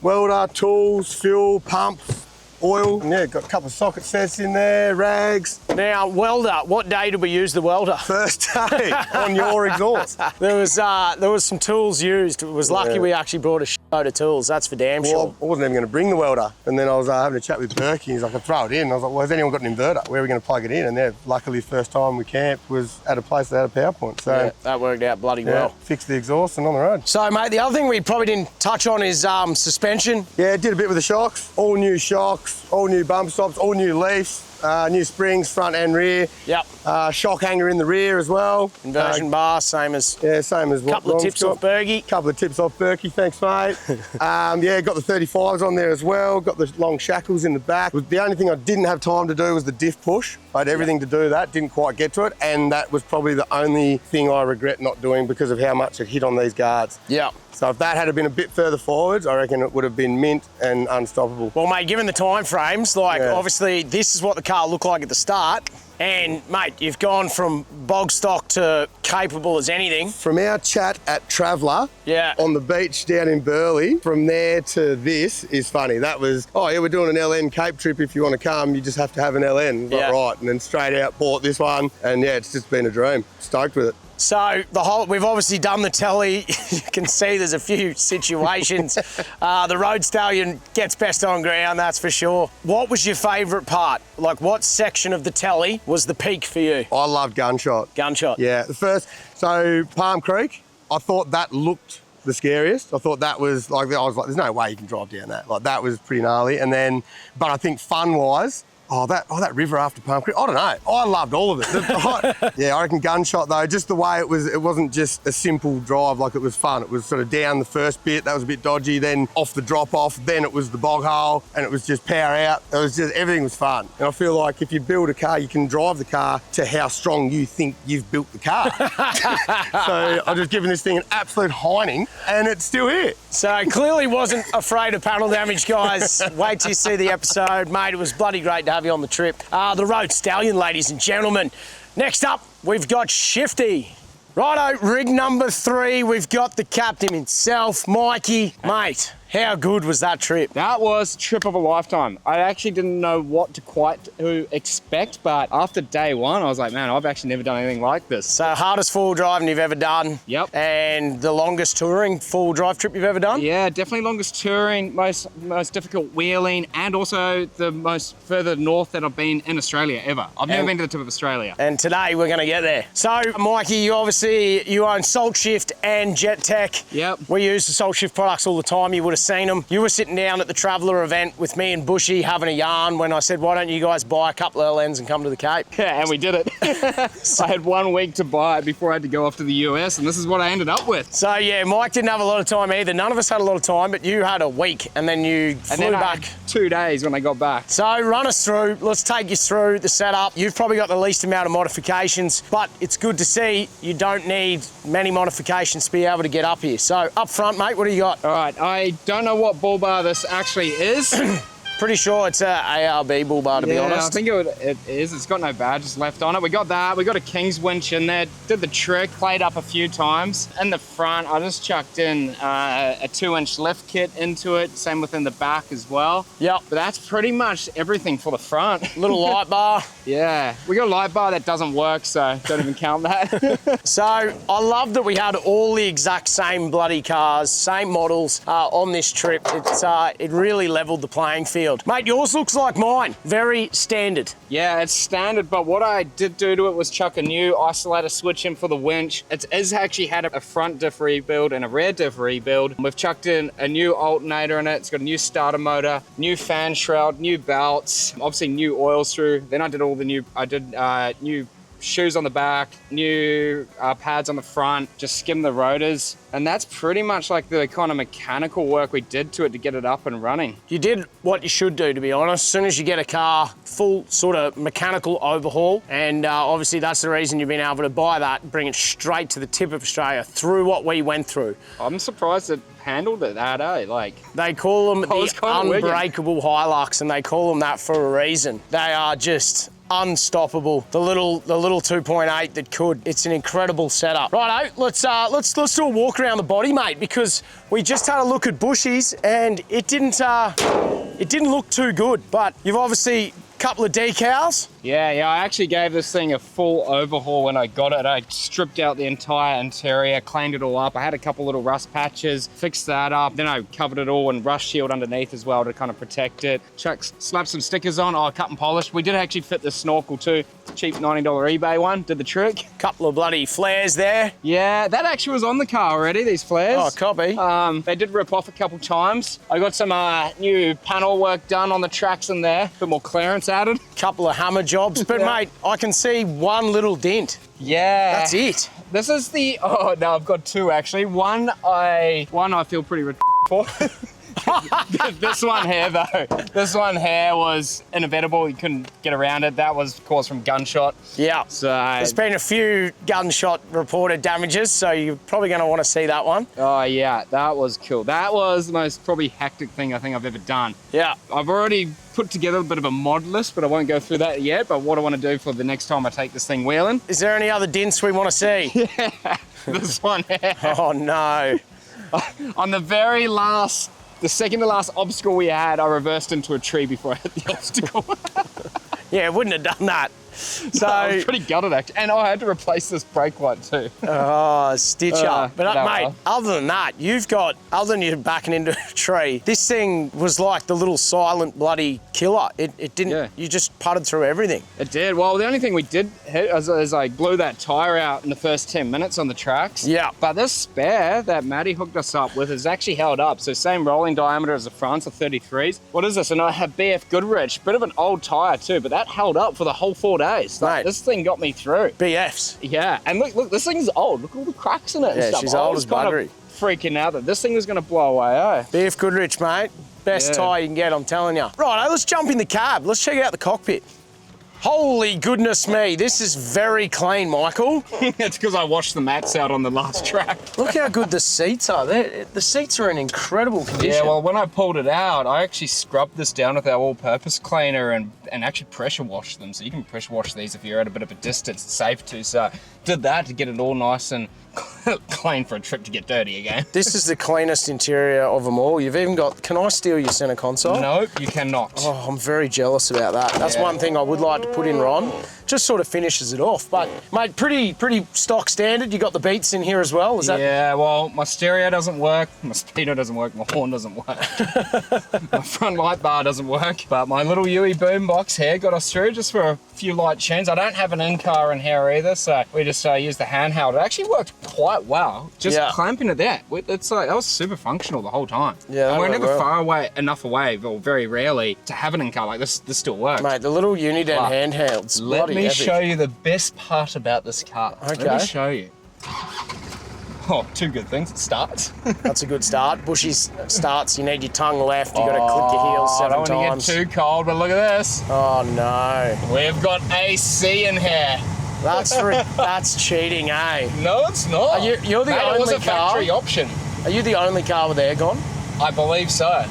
[SPEAKER 5] welder, tools, fuel, pumps, oil. And yeah, got a couple of socket sets in there, rags.
[SPEAKER 2] Now, welder, what day did we use the welder?
[SPEAKER 5] First day on your exhaust.
[SPEAKER 2] There was some tools used. It was lucky we actually brought a shitload of tools, that's for damn sure.
[SPEAKER 5] Well, I wasn't even going to bring the welder. And then I was having a chat with Berkey. He's like, I'll throw it in. I was like, well, has anyone got an inverter? Where are we going to plug it in? And there, luckily, first time we camped was at a place that had a power point. So
[SPEAKER 2] Yeah, that worked out bloody well.
[SPEAKER 5] Fixed the exhaust and on the road.
[SPEAKER 2] So, mate, the other thing we probably didn't touch on is suspension.
[SPEAKER 5] Yeah, did a bit with the shocks. All new shocks, all new bump stops, all new leafs. New springs, front and rear.
[SPEAKER 2] Yep.
[SPEAKER 5] Shock hanger in the rear as well.
[SPEAKER 2] Inversion bar, same as.
[SPEAKER 5] Yeah, same as what
[SPEAKER 2] Couple of
[SPEAKER 5] Ron's
[SPEAKER 2] tips
[SPEAKER 5] got.
[SPEAKER 2] off Bergie.
[SPEAKER 5] Couple of tips off Berkey, thanks mate. Yeah, got the 35s on there as well. Got the long shackles in the back. The only thing I didn't have time to do was the diff push. I had everything to do that, didn't quite get to it, and that was probably the only thing I regret not doing because of how much it hit on these guards.
[SPEAKER 2] Yeah.
[SPEAKER 5] So if that had been a bit further forwards, I reckon it would have been mint and unstoppable.
[SPEAKER 2] Well, mate, given the time frames, obviously this is what the car looked like at the start. And, mate, you've gone from bog stock to capable as anything.
[SPEAKER 5] From our chat at Traveller
[SPEAKER 2] on
[SPEAKER 5] the beach down in Burleigh, from there to this is funny. That was, oh yeah, we're doing an LN Cape trip. If you want to come, you just have to have an LN.
[SPEAKER 2] Yeah.
[SPEAKER 5] Right, and then straight out bought this one. And yeah, it's just been a dream. Stoked with it.
[SPEAKER 2] So we've obviously done the telly. You can see there's a few situations. The Road Stallion gets best on ground, that's for sure. What was your favourite part? Like, what section of the telly was the peak for you?
[SPEAKER 5] I loved Gunshot.
[SPEAKER 2] Gunshot.
[SPEAKER 5] Yeah, the first, so Palm Creek, I thought that looked the scariest. I thought that was like, I was like, there's no way you can drive down that. Like, that was pretty gnarly. And then, but I think fun-wise, that river after Palm Creek, I don't know. I loved all of it. Yeah, I reckon Gunshot though, just the way it wasn't just a simple drive, like it was fun. It was sort of down the first bit, that was a bit dodgy, then off the drop off, then it was the bog hole, and it was just power out. It was just, everything was fun. And I feel like if you build a car, you can drive the car to how strong you think you've built the car. So I've just given this thing an absolute hining, and it's still here.
[SPEAKER 2] So clearly wasn't afraid of panel damage, guys. Wait till you see the episode. Mate, it was bloody great to have you on the trip. The Road Stallion, ladies and gentlemen. Next up, we've got Shifty. Righto, rig number 3, we've got the captain himself, Mikey. Mate, how good was that trip?
[SPEAKER 7] That was a trip of a lifetime. I actually didn't know what to expect, but after day one, I was like, man, I've actually never done anything like this.
[SPEAKER 2] So hardest four-wheel driving you've ever done.
[SPEAKER 7] Yep.
[SPEAKER 2] And the longest touring four-wheel drive trip you've ever done?
[SPEAKER 7] Yeah, definitely longest touring, most difficult wheeling, and also the most further north that I've been in Australia ever. I've never been to the tip of Australia.
[SPEAKER 2] And today we're gonna get there. So, Mikey, you own Salt Shift and Jet Tech.
[SPEAKER 7] Yep.
[SPEAKER 2] We use the Salt Shift products all the time. You would have seen them. You were sitting down at the Traveller event with me and Bushy having a yarn when I said, why don't you guys buy a couple of LNs and come to the Cape?
[SPEAKER 7] Yeah, and we did it. I had 1 week to buy it before I had to go off to the US, and this is what I ended up with.
[SPEAKER 2] So yeah, Mike didn't have a lot of time either. None of us had a lot of time, but you had a week, and then you flew back.
[SPEAKER 7] I had 2 days when I got back.
[SPEAKER 2] So run us through, let's take you through the setup. You've probably got the least amount of modifications, but it's good to see you don't need many modifications to be able to get up here. So up front, mate, what do you got?
[SPEAKER 7] All right, I don't know what bull bar this actually is.
[SPEAKER 2] Pretty sure it's a ARB bull bar, to be honest.
[SPEAKER 7] I think it is. It's got no badges left on it. We got that. We got a King's winch in there. Did the trick. Played up a few times. In the front, I just chucked in a 2-inch lift kit into it. Same within the back as well.
[SPEAKER 2] Yep.
[SPEAKER 7] But that's pretty much everything for the front.
[SPEAKER 2] Little light bar.
[SPEAKER 7] Yeah. We got a light bar that doesn't work, so don't even count that.
[SPEAKER 2] So I love that we had all the exact same bloody cars, same models on this trip. It really leveled the playing field. Mate, yours looks like mine. Very standard.
[SPEAKER 7] Yeah, it's standard, but what I did do to it was chuck a new isolator switch in for the winch. It has actually had a front diff rebuild and a rear diff rebuild. We've chucked in a new alternator in it. It's got a new starter motor, new fan shroud, new belts, obviously new oils through. Then I did new shoes on the back, new pads on the front, just skim the rotors. And that's pretty much like the kind of mechanical work we did to it to get it up and running.
[SPEAKER 2] You did what you should do, to be honest. As soon as you get a car, full sort of mechanical overhaul. And obviously that's the reason you've been able to buy that, bring it straight to the tip of Australia through what we went through.
[SPEAKER 7] I'm surprised it handled it that, eh? Like,
[SPEAKER 2] they call them the unbreakable Hilux, and they call them that for a reason. They are just unstoppable. The little 2.8 that could. It's an incredible setup. Righto, let's do a walk around the body, mate, because we just had a look at Bushy's and it didn't it didn't look too good, but you've obviously couple of decals.
[SPEAKER 7] Yeah, I actually gave this thing a full overhaul when I got it. I stripped out the entire interior, cleaned it all up. I had a couple little rust patches, fixed that up. Then I covered it all in rust shield underneath as well to kind of protect it. Slapped some stickers on, cut and polished. We did actually fit the snorkel too. The cheap $90 eBay one, did the trick.
[SPEAKER 2] Couple of bloody flares there.
[SPEAKER 7] Yeah, that actually was on the car already, these flares.
[SPEAKER 2] Oh, copy.
[SPEAKER 7] They did rip off a couple times. I got some new panel work done on the tracks in there, a bit more clearance added.
[SPEAKER 2] Couple of hammer jobs, but mate, I can see one little dent.
[SPEAKER 7] Yeah.
[SPEAKER 2] That's it.
[SPEAKER 7] This is the, oh no, I've got two actually. One I feel pretty for. This one here though, this one here was inevitable. You couldn't get around it. That was caused from gunshot.
[SPEAKER 2] Yeah.
[SPEAKER 7] So
[SPEAKER 2] there's been a few gunshot reported damages, so you're probably going to want to see that one.
[SPEAKER 7] Oh yeah, that was cool. That was the most probably hectic thing I think I've ever done.
[SPEAKER 2] Yeah.
[SPEAKER 7] I've already put together a bit of a mod list, but I won't go through that yet. But what I want to do for the next time I take this thing wheeling.
[SPEAKER 2] Is there any other dents we want to see?
[SPEAKER 7] Yeah, this one here.
[SPEAKER 2] Oh no.
[SPEAKER 7] On the very last, the second to last obstacle we had, I reversed into a tree before I hit the obstacle.
[SPEAKER 2] Yeah, wouldn't have done that. So
[SPEAKER 7] I was pretty gutted actually. And I had to replace this brake light too.
[SPEAKER 2] Oh, stitch up. But mate,
[SPEAKER 7] well.
[SPEAKER 2] other than that, other than you backing into a tree, this thing was like the little silent bloody killer. It didn't, you just putted through everything.
[SPEAKER 7] It did. Well, the only thing we did hit is I blew that tire out in the first 10 minutes on the tracks.
[SPEAKER 2] Yeah.
[SPEAKER 7] But this spare that Maddie hooked us up with is actually held up. So same rolling diameter as the fronts, the 33s. What is this? And I have BF Goodrich, bit of an old tire too, but that held up for the whole 4 days. Like, this thing got me through.
[SPEAKER 2] BFs.
[SPEAKER 7] Yeah, and look, this thing's old. Look at all the cracks in it and stuff.
[SPEAKER 2] She's old as buggery.
[SPEAKER 7] Freaking out that this thing was going to blow away, eh?
[SPEAKER 2] BF Goodrich, mate. Best tire you can get, I'm telling you. Right, let's jump in the cab. Let's check out the cockpit. Holy goodness me, this is very clean, Michael.
[SPEAKER 7] It's because I washed the mats out on the last track.
[SPEAKER 2] Look how good the seats are. The seats are in incredible condition.
[SPEAKER 7] Yeah, well, when I pulled it out, I actually scrubbed this down with our all-purpose cleaner and actually pressure washed them. So you can pressure wash these if you're at a bit of a distance. It's safe to. So did that to get it all nice and clean for a trip to get dirty again.
[SPEAKER 2] This is the cleanest interior of them all. You've even got, can I steal your center console?
[SPEAKER 7] No, you cannot.
[SPEAKER 2] Oh, I'm very jealous about that. That's one thing I would like to put in, Ron. Just sort of finishes it off. But, mate, pretty stock standard. You got the beats in here as well, is that?
[SPEAKER 7] Yeah, well, my stereo doesn't work, my speedo doesn't work, my horn doesn't work. My front light bar doesn't work, but my little UE boombox here got us through just for a few light tunes. I don't have an in-car in here either, so we just used the handheld. It actually worked quite well, just clamping it there. It's like, that was super functional the whole time.
[SPEAKER 2] Yeah,
[SPEAKER 7] and we're never far enough away, or very rarely, to have an in-car like this. This still works.
[SPEAKER 2] Mate, the little Uniden handhelds.
[SPEAKER 7] Let me show you the best part about this car.
[SPEAKER 2] Okay.
[SPEAKER 7] Let me show you. Oh, two good things. It starts.
[SPEAKER 2] That's a good start. Bushy starts, you need your tongue left, you got to click your heels 7 times.
[SPEAKER 7] I don't want to get too cold, but look at this.
[SPEAKER 2] Oh no.
[SPEAKER 7] We've got AC in here.
[SPEAKER 2] That's cheating, eh?
[SPEAKER 7] No, it's not.
[SPEAKER 2] You're the only
[SPEAKER 7] it was a
[SPEAKER 2] car.
[SPEAKER 7] factory option.
[SPEAKER 2] Are you the only car with aircon?
[SPEAKER 7] I believe so.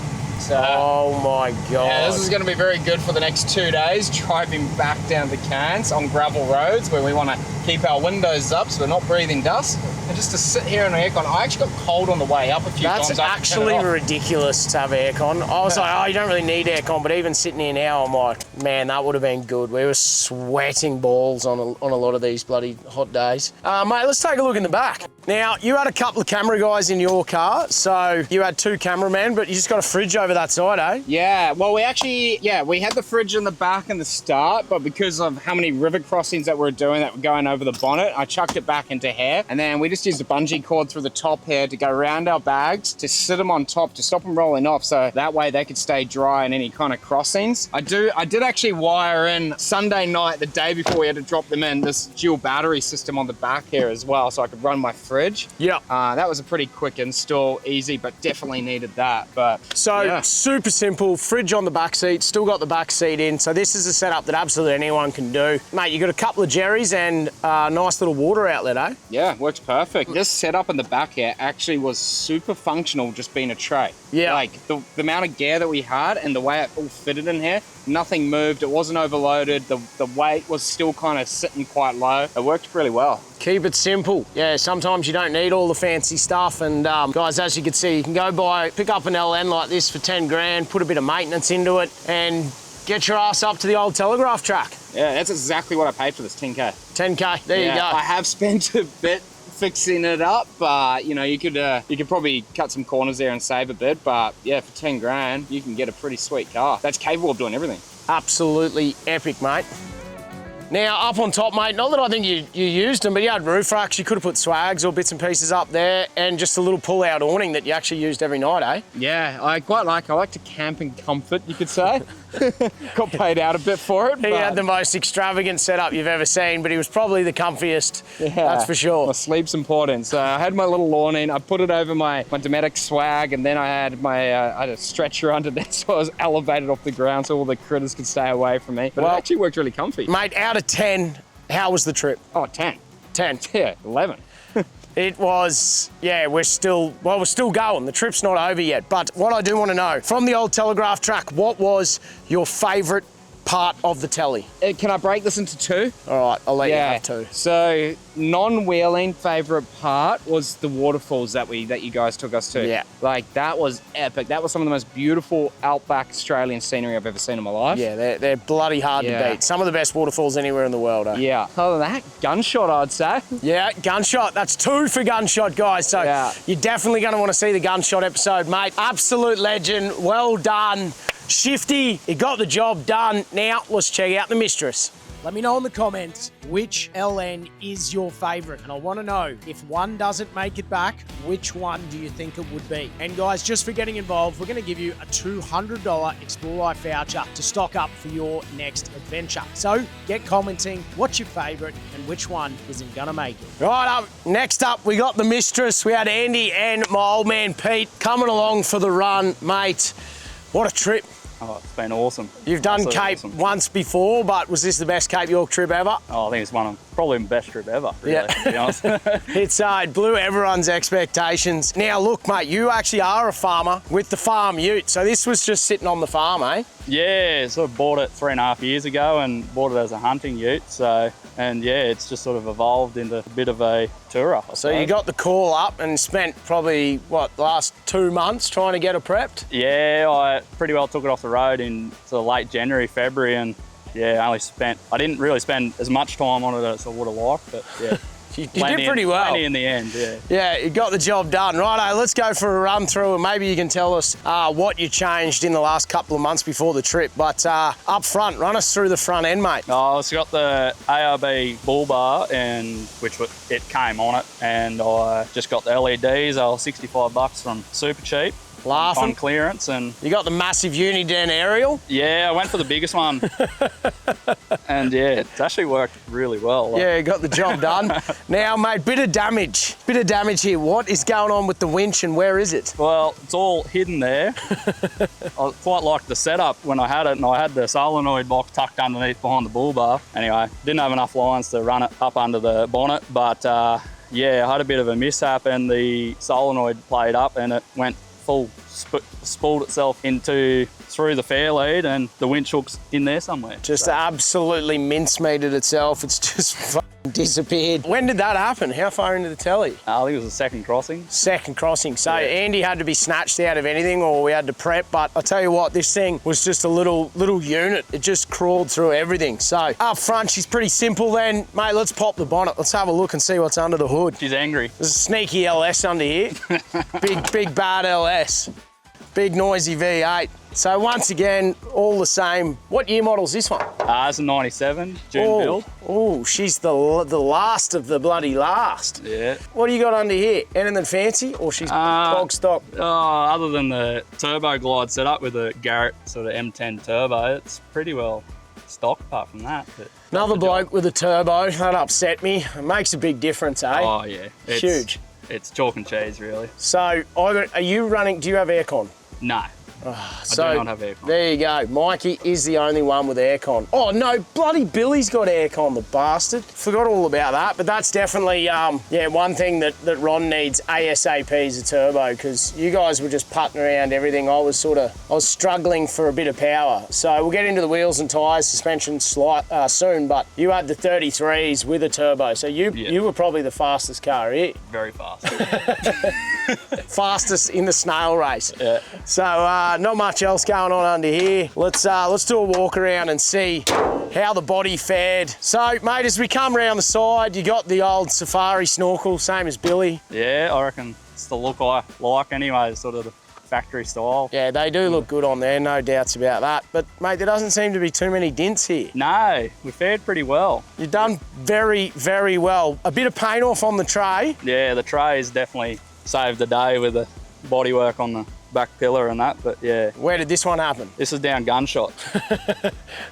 [SPEAKER 2] Oh my God.
[SPEAKER 7] Yeah, this is going to be very good for the next 2 days, driving back down to Cairns on gravel roads where we want to keep our windows up so we're not breathing dust. And just to sit here in aircon, I actually got cold on the way up a few times.
[SPEAKER 2] That's actually ridiculous to have aircon. I was like, oh, you don't really need aircon, but even sitting here now, I'm like, man, that would have been good. We were sweating balls on a lot of these bloody hot days. Mate, let's take a look in the back. Now, you had a couple of camera guys in your car, so you had 2 cameramen, but you just got a fridge over that side, eh?
[SPEAKER 7] Yeah, well, we had the fridge in the back in the start, but because of how many river crossings that we're doing that were going over the bonnet, I chucked it back into here, and then we just used a bungee cord through the top here to go around our bags to sit them on top to stop them rolling off, so that way they could stay dry in any kind of crossings. I did actually wire in Sunday night, the day before we had to drop them in, this dual battery system on the back here as well, so I could run my fridge.
[SPEAKER 2] Yeah.
[SPEAKER 7] That was a pretty quick install, easy, but definitely needed that. But
[SPEAKER 2] super simple, fridge on the back seat, still got the back seat in, so this is a setup that absolutely anyone can do. Mate, you got a couple of jerrys and a nice little water outlet, eh?
[SPEAKER 7] Yeah, works perfect. This setup in the back here actually was super functional, just being a tray.
[SPEAKER 2] Yeah.
[SPEAKER 7] Like the amount of gear that we had and the way it all fitted in here, nothing moved, it wasn't overloaded, the weight was still kind of sitting quite low. It worked really well.
[SPEAKER 2] Keep it simple. Yeah, sometimes you don't need all the fancy stuff. And guys, as you can see, you can go pick up an LN like this for 10 grand, put a bit of maintenance into it, and get your ass up to the old telegraph track.
[SPEAKER 7] Yeah, that's exactly what I paid for this, 10K.
[SPEAKER 2] 10K, there you go.
[SPEAKER 7] I have spent a bit fixing it up, but you know, you could probably cut some corners there and save a bit, but yeah, for 10 grand, you can get a pretty sweet car. That's capable of doing everything.
[SPEAKER 2] Absolutely epic, mate. Now, up on top, mate, not that I think you used them, but you had roof racks, you could have put swags or bits and pieces up there, and just a little pull-out awning that you actually used every night, eh?
[SPEAKER 7] Yeah, I like to camp in comfort, you could say. Got paid out a bit for it.
[SPEAKER 2] He had the most extravagant setup you've ever seen, but he was probably the comfiest, that's for sure.
[SPEAKER 7] My sleep's important. So I had my little lawn in, I put it over my Dometic swag, and then I had I had a stretcher under there, so I was elevated off the ground so all the critters could stay away from me. But it actually worked really comfy.
[SPEAKER 2] Mate, out of 10, how was the trip?
[SPEAKER 7] Oh, 10.
[SPEAKER 2] 10.
[SPEAKER 7] Yeah, 11.
[SPEAKER 2] It was, yeah, we're still going. The trip's not over yet. But what I do want to know, from the old telegraph track, what was your favourite part of the telly?
[SPEAKER 7] Can I break this into two?
[SPEAKER 2] All right, I'll let you have two.
[SPEAKER 7] So non-wheeling favourite part was the waterfalls that you guys took us to.
[SPEAKER 2] Yeah.
[SPEAKER 7] Like, that was epic. That was some of the most beautiful outback Australian scenery I've ever seen in my life.
[SPEAKER 2] Yeah, they're bloody hard to beat. Some of the best waterfalls anywhere in the world, eh?
[SPEAKER 7] Yeah. Other than that, gunshot, I'd say.
[SPEAKER 2] Yeah, gunshot. That's 2 for gunshot, guys. So you're definitely going to want to see the gunshot episode, mate. Absolute legend. Well done. Shifty, you got the job done. Now, let's check out the Mistress. Let me know in the comments which LN is your favourite. And I want to know, if one doesn't make it back, which one do you think it would be? And guys, just for getting involved, we're going to give you a $200 Explore Life voucher to stock up for your next adventure. So get commenting, what's your favourite and which one isn't going to make it. Right, next up, we got the Mistress. We had Andy and my old man Pete coming along for the run, mate. What a trip.
[SPEAKER 8] Oh, it's been awesome.
[SPEAKER 2] You've done
[SPEAKER 8] Absolutely
[SPEAKER 2] Cape
[SPEAKER 8] awesome.
[SPEAKER 2] once before, but was this the best Cape York trip ever?
[SPEAKER 8] Oh, I think it's probably my best trip ever, really, to be honest.
[SPEAKER 2] It blew everyone's expectations. Now, look, mate, you actually are a farmer with the farm ute, so this was just sitting on the farm, eh?
[SPEAKER 8] Yeah, sort of bought it 3.5 years ago and bought it as a hunting ute, and yeah, it's just sort of evolved into a bit of a tourer.
[SPEAKER 2] So you got the call up and spent probably, the last 2 months trying to get it prepped?
[SPEAKER 8] Yeah, I pretty well took it off the road in sort of late January, February, and yeah, I didn't really spend as much time on it as I would have liked, but yeah.
[SPEAKER 2] You did pretty well.
[SPEAKER 8] Plenty in the end, yeah.
[SPEAKER 2] Yeah, you got the job done. Righto, let's go for a run through and maybe you can tell us what you changed in the last couple of months before the trip. But up front, run us through the front end, mate.
[SPEAKER 8] Oh, it's got the ARB bull bar, it came on it, and I just got the LEDs. I was $65 from Super Cheap.
[SPEAKER 2] Laughing.
[SPEAKER 8] On clearance, and
[SPEAKER 2] you got the massive Uniden aerial?
[SPEAKER 8] Yeah, I went for the biggest one. And yeah, it's actually worked really well.
[SPEAKER 2] Yeah, you got the job done. Now, mate, bit of damage here. What is going on with the winch and where is it?
[SPEAKER 8] Well, it's all hidden there. I quite liked the setup when I had it, and I had the solenoid box tucked underneath behind the bull bar. Anyway, didn't have enough lines to run it up under the bonnet, but yeah, I had a bit of a mishap and the solenoid played up and it went full, spooled itself through the fair lead, and the winch hook's in there somewhere.
[SPEAKER 2] Just absolutely mincemeated itself. It's just fucking disappeared. When did that happen? How far into the telly?
[SPEAKER 8] I think it was the second crossing.
[SPEAKER 2] Second crossing. So yeah. Andy had to be snatched out of anything or we had to prep, but I tell you what, this thing was just a little unit. It just crawled through everything. So up front, she's pretty simple then. Mate, let's pop the bonnet. Let's have a look and see what's under the hood.
[SPEAKER 8] She's angry.
[SPEAKER 2] There's a sneaky LS under here. big bad LS. Big noisy V8. So once again, all the same. What year model is this one?
[SPEAKER 8] It's a 97, June build.
[SPEAKER 2] Oh, she's the last of the bloody last.
[SPEAKER 8] Yeah.
[SPEAKER 2] What do you got under here? Anything fancy or she's bog stock?
[SPEAKER 8] Other than the turbo glide setup with the Garrett sort of M10 turbo, it's pretty well stock apart from that.
[SPEAKER 2] Another bloke with a turbo, that upset me. It makes a big difference, eh?
[SPEAKER 8] Oh yeah.
[SPEAKER 2] Huge.
[SPEAKER 8] It's chalk and cheese, really.
[SPEAKER 2] So, are you running, do you have aircon?
[SPEAKER 8] No.
[SPEAKER 2] So,
[SPEAKER 8] I do not have aircon.
[SPEAKER 2] there you go. Mikey is the only one with aircon. Oh, no, bloody Billy's got aircon, the bastard. Forgot all about that, but that's definitely, yeah, one thing that Ron needs ASAP is a turbo, because you guys were just putting around everything. I was struggling for a bit of power. So we'll get into the wheels and tyres, suspension soon, but you had the 33s with a turbo, so you were probably the fastest car here.
[SPEAKER 8] Very fast.
[SPEAKER 2] Fastest in the snail race.
[SPEAKER 8] Yeah.
[SPEAKER 2] So not much else going on under here. Let's do a walk around and see how the body fared. So, mate, as we come around the side, you got the old safari snorkel, same as Billy.
[SPEAKER 8] Yeah, I reckon it's the look I like anyway, sort of the factory style.
[SPEAKER 2] Yeah, they do look good on there, no doubts about that. But, mate, there doesn't seem to be too many dints here.
[SPEAKER 8] No, we fared pretty well.
[SPEAKER 2] You've done very, very well. A bit of paint off on the tray.
[SPEAKER 8] Yeah, the trays definitely saved the day with the bodywork on the back pillar and that, but yeah.
[SPEAKER 2] Where did this one happen?
[SPEAKER 8] This is down Gunshot.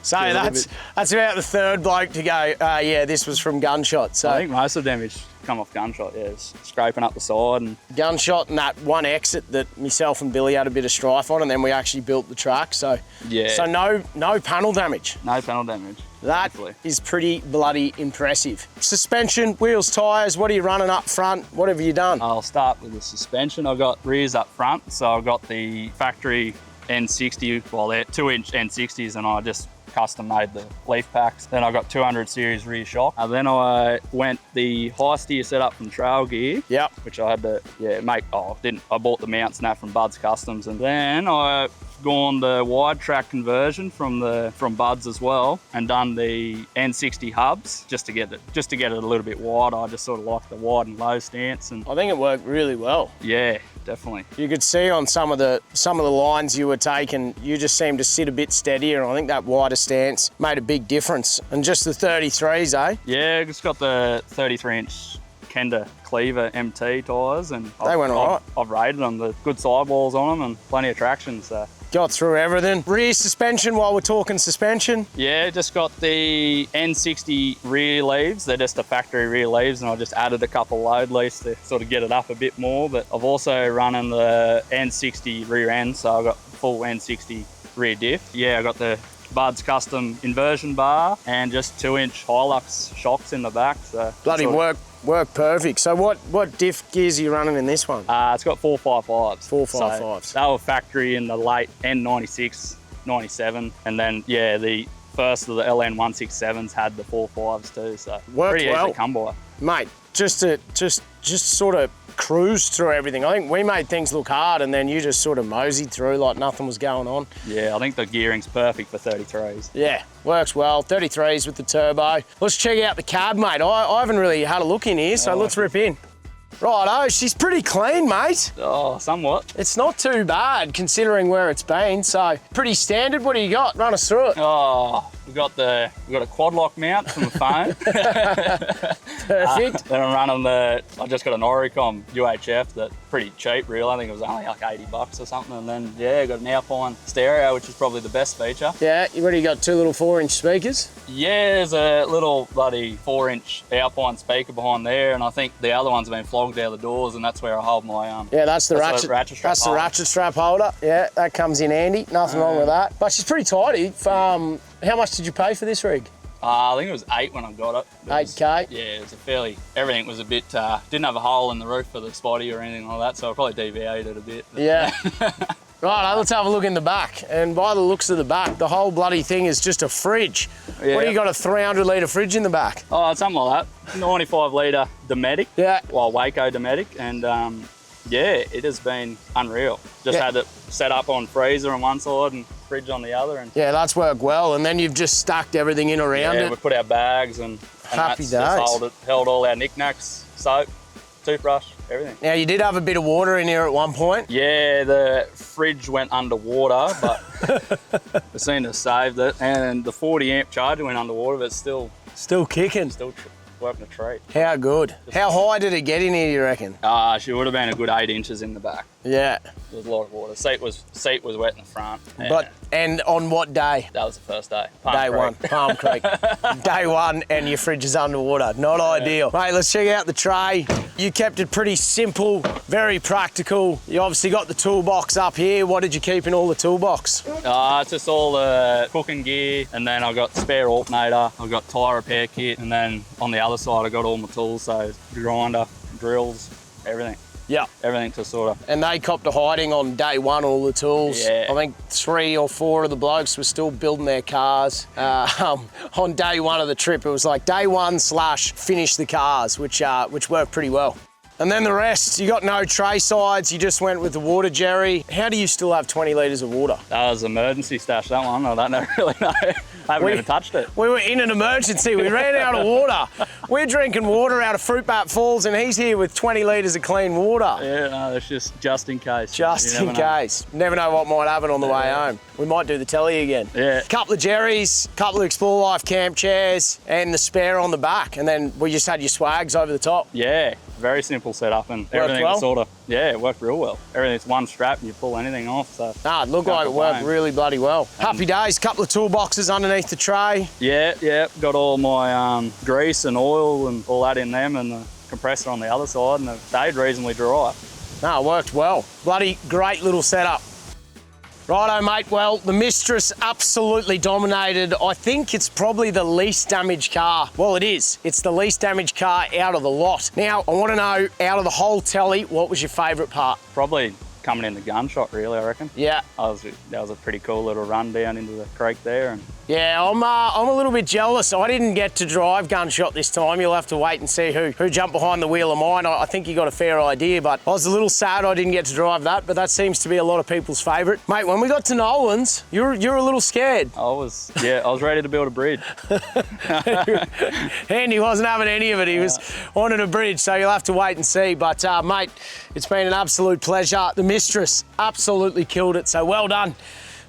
[SPEAKER 2] So that's about the third bloke to go, yeah, this was from Gunshot. So
[SPEAKER 8] I think most of the damage come off Gunshot, yeah. It's scraping up the side. And
[SPEAKER 2] Gunshot and that one exit that myself and Billy had a bit of strife on, and then we actually built the truck. So
[SPEAKER 8] yeah.
[SPEAKER 2] So no panel damage.
[SPEAKER 8] No panel damage.
[SPEAKER 2] That is pretty bloody impressive. Suspension, wheels, tyres, what are you running up front? What have you done?
[SPEAKER 8] I'll start with the suspension. I've got rears up front, so I've got the factory N60, well, they're 2-inch N60s, and I just custom made the leaf packs. Then I got 200 series rear shock. Then I went the high steer setup from Trail Gear.
[SPEAKER 2] Yep.
[SPEAKER 8] Which I had to, make, I bought the mounts and that from Bud's Customs. And then I gone the wide track conversion from Bud's as well, and done the N60 hubs just to get it a little bit wider. I just sort of like the wide and low stance, and
[SPEAKER 2] I think it worked really well.
[SPEAKER 8] Yeah, definitely.
[SPEAKER 2] You could see on some of the lines you were taking, you just seemed to sit a bit steadier, and I think that wider stance made a big difference. And just the 33s, eh?
[SPEAKER 8] Yeah, just got the 33-inch Kenda Cleaver MT tyres, and
[SPEAKER 2] they went all right.
[SPEAKER 8] I've rated them. The good sidewalls on them and plenty of traction. So
[SPEAKER 2] got through everything. Rear suspension, while we're talking suspension.
[SPEAKER 8] Yeah, just got the N60 rear leaves. They're just the factory rear leaves, and I just added a couple load leaves to sort of get it up a bit more. But I've also running the N60 rear end, so I've got full N60 rear diff. Yeah, I got the Bud's custom inversion bar and just 2-inch Hilux shocks in the back. So
[SPEAKER 2] bloody work perfect. So what diff gears are you running in this one?
[SPEAKER 8] It's got 455s.
[SPEAKER 2] 455s.
[SPEAKER 8] So they were factory in the late N96, 97, and then the first of the LN167s had the 4.5s too. So
[SPEAKER 2] worked
[SPEAKER 8] pretty
[SPEAKER 2] well.
[SPEAKER 8] easy to come by.
[SPEAKER 2] Mate, just sort of cruise through everything. I think we made things look hard, and then you just sort of moseyed through like nothing was going on.
[SPEAKER 8] Yeah, I think the gearing's perfect for 33s.
[SPEAKER 2] Yeah, works well. 33s with the turbo. Let's check out the cab, mate. I haven't really had a look in here, so let's rip in. Righto, she's pretty clean, mate.
[SPEAKER 8] Oh, somewhat.
[SPEAKER 2] It's not too bad considering where it's been, so pretty standard. What do you got? Run us through it.
[SPEAKER 8] Oh, we've got a quad lock mount from the phone.
[SPEAKER 2] Perfect.
[SPEAKER 8] Then I'm running I just got an Oricom UHF that's pretty cheap, really. I think it was only like $80 or something. And then, got an Alpine stereo, which is probably the best feature.
[SPEAKER 2] Yeah, you already got 2 little 4-inch speakers?
[SPEAKER 8] Yeah, there's a little bloody 4-inch Alpine speaker behind there, and I think the other one's been flogged out the doors, and that's where I hold my
[SPEAKER 2] yeah, that's the ratchet strap. That's the ratchet strap holder. Yeah, that comes in handy. Nothing wrong with that. But she's pretty tidy. How much did you pay for this rig?
[SPEAKER 8] I think it was 8 when I got it.
[SPEAKER 2] 8K?
[SPEAKER 8] Yeah, it was everything was a bit, didn't have a hole in the roof for the spotty or anything like that, so I probably deviated it a bit.
[SPEAKER 2] Yeah. Right, let's have a look in the back. And by the looks of the back, the whole bloody thing is just a fridge. Yeah. What do you got, a 300 litre fridge in the back?
[SPEAKER 8] Oh, something like that. 95 litre Dometic.
[SPEAKER 2] Yeah.
[SPEAKER 8] Well, Waco Dometic, and it has been unreal. Just had it set up on freezer on one side and fridge on the other. And
[SPEAKER 2] yeah, that's worked well. And then you've just stacked everything in around it.
[SPEAKER 8] Yeah, we put our bags and
[SPEAKER 2] happy days.
[SPEAKER 8] Held all our knickknacks, soap, toothbrush, everything.
[SPEAKER 2] Now, you did have a bit of water in here at one point.
[SPEAKER 8] Yeah, the fridge went underwater, but we seem to have saved it. And the 40 amp charger went underwater, but it's still
[SPEAKER 2] kicking.
[SPEAKER 8] Still working a treat.
[SPEAKER 2] How good. How high did it get in here, you reckon?
[SPEAKER 8] She would have been a good 8 inches in the back.
[SPEAKER 2] Yeah.
[SPEAKER 8] There was a lot of water. Seat was wet in the front.
[SPEAKER 2] But And on what day?
[SPEAKER 8] That was the first day.
[SPEAKER 2] Day one, Palm Creek. Day one, and your fridge is underwater. Not ideal. Mate, let's check out the tray. You kept it pretty simple, very practical. You obviously got the toolbox up here. What did you keep in all the toolbox?
[SPEAKER 8] It's just all the cooking gear, and then I've got spare alternator, I've got tyre repair kit, and then on the other side I got all my tools, so grinder, drills, everything.
[SPEAKER 2] Yeah.
[SPEAKER 8] Everything to sort of.
[SPEAKER 2] And they copped a hiding on day one, all the tools.
[SPEAKER 8] Yeah.
[SPEAKER 2] I think 3 or 4 of the blokes were still building their cars. On day one of the trip, it was like day one / finish the cars, which worked pretty well. And then the rest, you got no tray sides, you just went with the water jerry. How do you still have 20 litres of water?
[SPEAKER 8] That was emergency stash, that one. I don't really know. I haven't even touched it.
[SPEAKER 2] We were in an emergency. We ran out of water. We're drinking water out of Fruitbat Falls, and he's here with 20 litres of clean water.
[SPEAKER 8] Yeah, no, it's just in case.
[SPEAKER 2] Just in case. Never know what might happen on the way home. We might do the telly again.
[SPEAKER 8] Yeah.
[SPEAKER 2] Couple of jerrys, couple of Explore Life camp chairs, and the spare on the back. And then we just had your swags over the top.
[SPEAKER 8] Yeah, very simple setup, and everything
[SPEAKER 2] well?
[SPEAKER 8] was sort of, yeah, it worked real well. Everything's one strap and you pull anything off, so.
[SPEAKER 2] Nah, it looked like it worked really bloody well. Happy days, couple of toolboxes underneath the tray.
[SPEAKER 8] Yeah, got all my grease and oil and all that in them, and the compressor on the other side, and it stayed reasonably dry.
[SPEAKER 2] Nah, it worked well. Bloody great little setup. Righto, mate. Well, the Mistress absolutely dominated. I think it's probably the least damaged car. Well, it is. It's the least damaged car out of the lot. Now, I want to know, out of the whole telly, what was your favourite part?
[SPEAKER 8] Probably coming in the gunshot, really, I reckon.
[SPEAKER 2] Yeah.
[SPEAKER 8] That was a pretty cool little run down into the creek there. And
[SPEAKER 2] yeah, I'm a little bit jealous. I didn't get to drive gunshot this time. You'll have to wait and see who jumped behind the wheel of mine. I think you got a fair idea, but I was a little sad I didn't get to drive that, but that seems to be a lot of people's favourite. Mate, when we got to Nolan's, you're a little scared.
[SPEAKER 8] I was ready to build a bridge.
[SPEAKER 2] Andy wasn't having any of it. He was wanting a bridge, so you'll have to wait and see. But, mate, it's been an absolute pleasure. The Mistress absolutely killed it, so well done.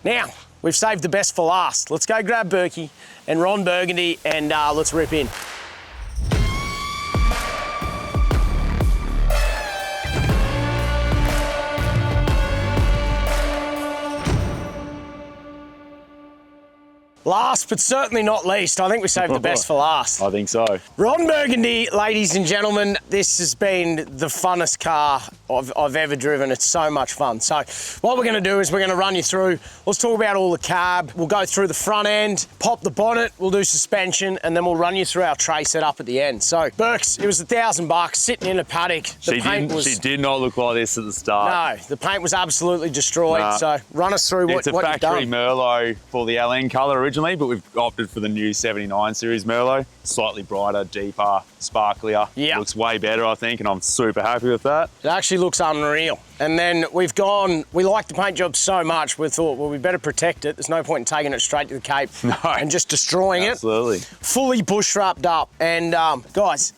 [SPEAKER 2] Now, we've saved the best for last. Let's go grab Berkey and Ron Burgundy and let's rip in. Last, but certainly not least, I think we saved the best for last.
[SPEAKER 3] I think so.
[SPEAKER 2] Ron Burgundy, ladies and gentlemen, this has been the funnest car I've ever driven. It's so much fun. So what we're going to do is we're going to run you through, let's talk about all the cab. We'll go through the front end, pop the bonnet, we'll do suspension, and then we'll run you through our tray setup at the end. So, Burks, it was $1,000 sitting in a paddock.
[SPEAKER 3] She did not look like this at the start.
[SPEAKER 2] No, the paint was absolutely destroyed. Nah. So run us through what you've done.
[SPEAKER 3] It's a factory Merlot for the LN colour originally, but we've opted for the new 79 series Merlot. Slightly brighter, deeper, sparklier.
[SPEAKER 2] Yeah.
[SPEAKER 3] Looks way better, I think, and I'm super happy with that.
[SPEAKER 2] It actually looks unreal. And then we like the paint job so much, we thought, well, we better protect it. There's no point in taking it straight to the Cape and just destroying it.
[SPEAKER 3] Absolutely.
[SPEAKER 2] Fully bush wrapped up. And guys,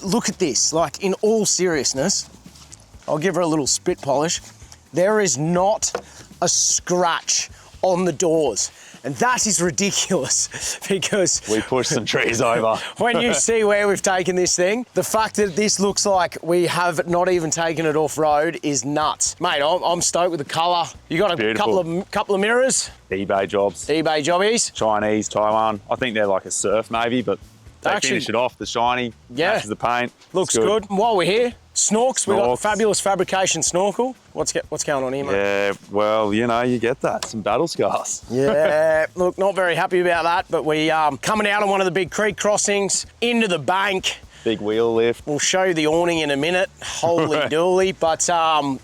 [SPEAKER 2] look at this. Like, in all seriousness, I'll give her a little spit polish. There is not a scratch on the doors. And that is ridiculous because
[SPEAKER 3] we pushed some trees over.
[SPEAKER 2] When you see where we've taken this thing, the fact that this looks like we have not even taken it off road is nuts. Mate, I'm stoked with the colour. You got a couple of mirrors.
[SPEAKER 3] eBay jobs.
[SPEAKER 2] eBay jobbies.
[SPEAKER 3] Chinese, Taiwan. I think they're like a surf maybe, but they finish it off, the shiny, matches the paint.
[SPEAKER 2] Looks good. While we're here, snorks. We've got the Fabulous Fabrication snorkel. What's going on here, mate?
[SPEAKER 3] Yeah, well, you know, you get that. Some battle scars.
[SPEAKER 2] Yeah, look, not very happy about that, but we coming out on one of the big creek crossings, into the bank.
[SPEAKER 3] Big wheel lift.
[SPEAKER 2] We'll show you the awning in a minute. Holy dooly. But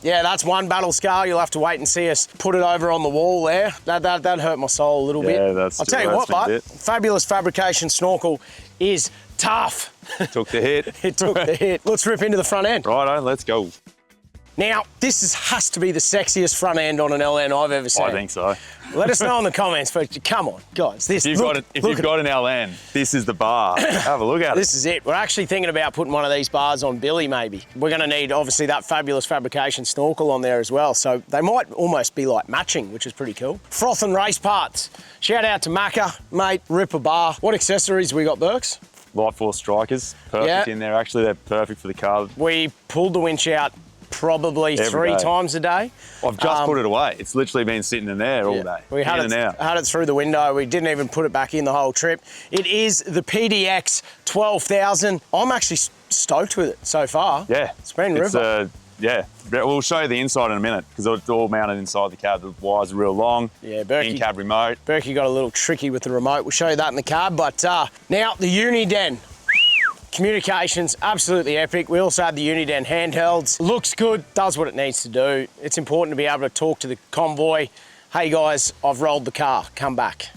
[SPEAKER 2] yeah, that's one battle scar. You'll have to wait and see us put it over on the wall there. That hurt my soul a little bit.
[SPEAKER 3] I'll
[SPEAKER 2] tell you what, but Fabulous Fabrication snorkel is tough.
[SPEAKER 3] Took the hit.
[SPEAKER 2] It took the hit. Let's rip into the front end.
[SPEAKER 3] Righto, let's go.
[SPEAKER 2] Now, this has to be the sexiest front end on an LN I've ever seen.
[SPEAKER 3] I think so.
[SPEAKER 2] Let us know in the comments, but come on, guys.
[SPEAKER 3] If you've got an LN, this is the bar. Have a look at it.
[SPEAKER 2] This is it. We're actually thinking about putting one of these bars on Billy, maybe. We're going to need, obviously, that Fabulous Fabrication snorkel on there as well. So they might almost be like matching, which is pretty cool. Froth and race parts. Shout out to Macca, mate, rip a bar. What accessories we got, Burks?
[SPEAKER 3] Light Force strikers, perfect in there. Actually, they're perfect for the car.
[SPEAKER 2] We pulled the winch out probably
[SPEAKER 3] Every
[SPEAKER 2] 3
[SPEAKER 3] day.
[SPEAKER 2] times a day.
[SPEAKER 3] I've just put it away. It's literally been sitting in there all day.
[SPEAKER 2] We had it through the window. We didn't even put it back in the whole trip. It is the PDX 12,000. I'm actually stoked with it so far.
[SPEAKER 3] Yeah.
[SPEAKER 2] It's been river.
[SPEAKER 3] Yeah, we'll show you the inside in a minute because it's all mounted inside the cab. The wires are real long.
[SPEAKER 2] Yeah, Berkey.
[SPEAKER 3] In-cab remote.
[SPEAKER 2] Berkey got a little tricky with the remote. We'll show you that in the cab. But now the Uniden. Communications, absolutely epic. We also have the Uniden handhelds. Looks good, does what it needs to do. It's important to be able to talk to the convoy. Hey guys, I've rolled the car, come back.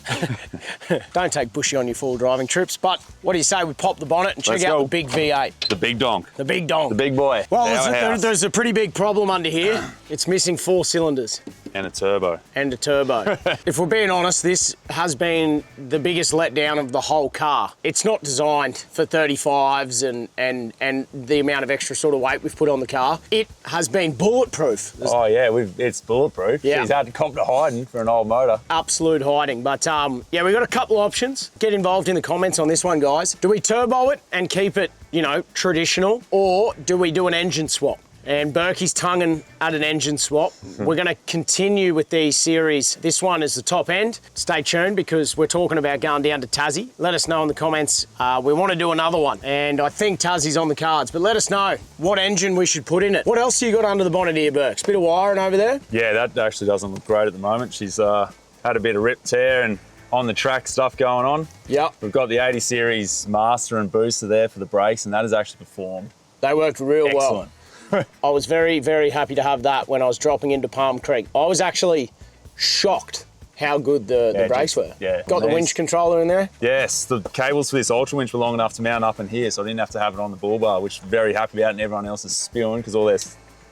[SPEAKER 2] Don't take bushy on your full driving trips, but what do you say we pop the bonnet and check out the big V8?
[SPEAKER 3] The big donk.
[SPEAKER 2] The big donk.
[SPEAKER 3] The big boy.
[SPEAKER 2] Well, there's a pretty big problem under here. It's missing 4 cylinders.
[SPEAKER 3] And a turbo.
[SPEAKER 2] And a turbo. If we're being honest, this has been the biggest letdown of the whole car. It's not designed for 35s and the amount of extra sort of weight we've put on the car. It has been bulletproof.
[SPEAKER 3] Oh yeah, it's bulletproof.
[SPEAKER 2] Yeah.
[SPEAKER 3] She's had to cop to hiding for an old motor.
[SPEAKER 2] Absolute hiding. But yeah, we've got a couple of options. Get involved in the comments on this one, guys. Do we turbo it and keep it, you know, traditional, or do we do an engine swap? And Berkey's tonguing at an engine swap. We're going to continue with these series. This one is the top end. Stay tuned because we're talking about going down to Tassie. Let us know in the comments. We want to do another one. And I think Tassie's on the cards. But let us know what engine we should put in it. What else you got under the bonnet here, Berks? Bit of wiring over there?
[SPEAKER 3] Yeah, that actually doesn't look great at the moment. She's had a bit of rip tear and on the track stuff going on.
[SPEAKER 2] Yep.
[SPEAKER 3] We've got the 80 series master and booster there for the brakes, and that has actually performed.
[SPEAKER 2] They worked real
[SPEAKER 3] excellent.
[SPEAKER 2] well. I was very, very happy to have that when I was dropping into Palm Creek. I was actually shocked how good the brakes were.
[SPEAKER 3] Yeah.
[SPEAKER 2] Got the winch controller in there?
[SPEAKER 3] Yes, the cables for this Ultra winch were long enough to mount up in here, so I didn't have to have it on the bull bar, which I'm very happy about, and everyone else is spewing because all their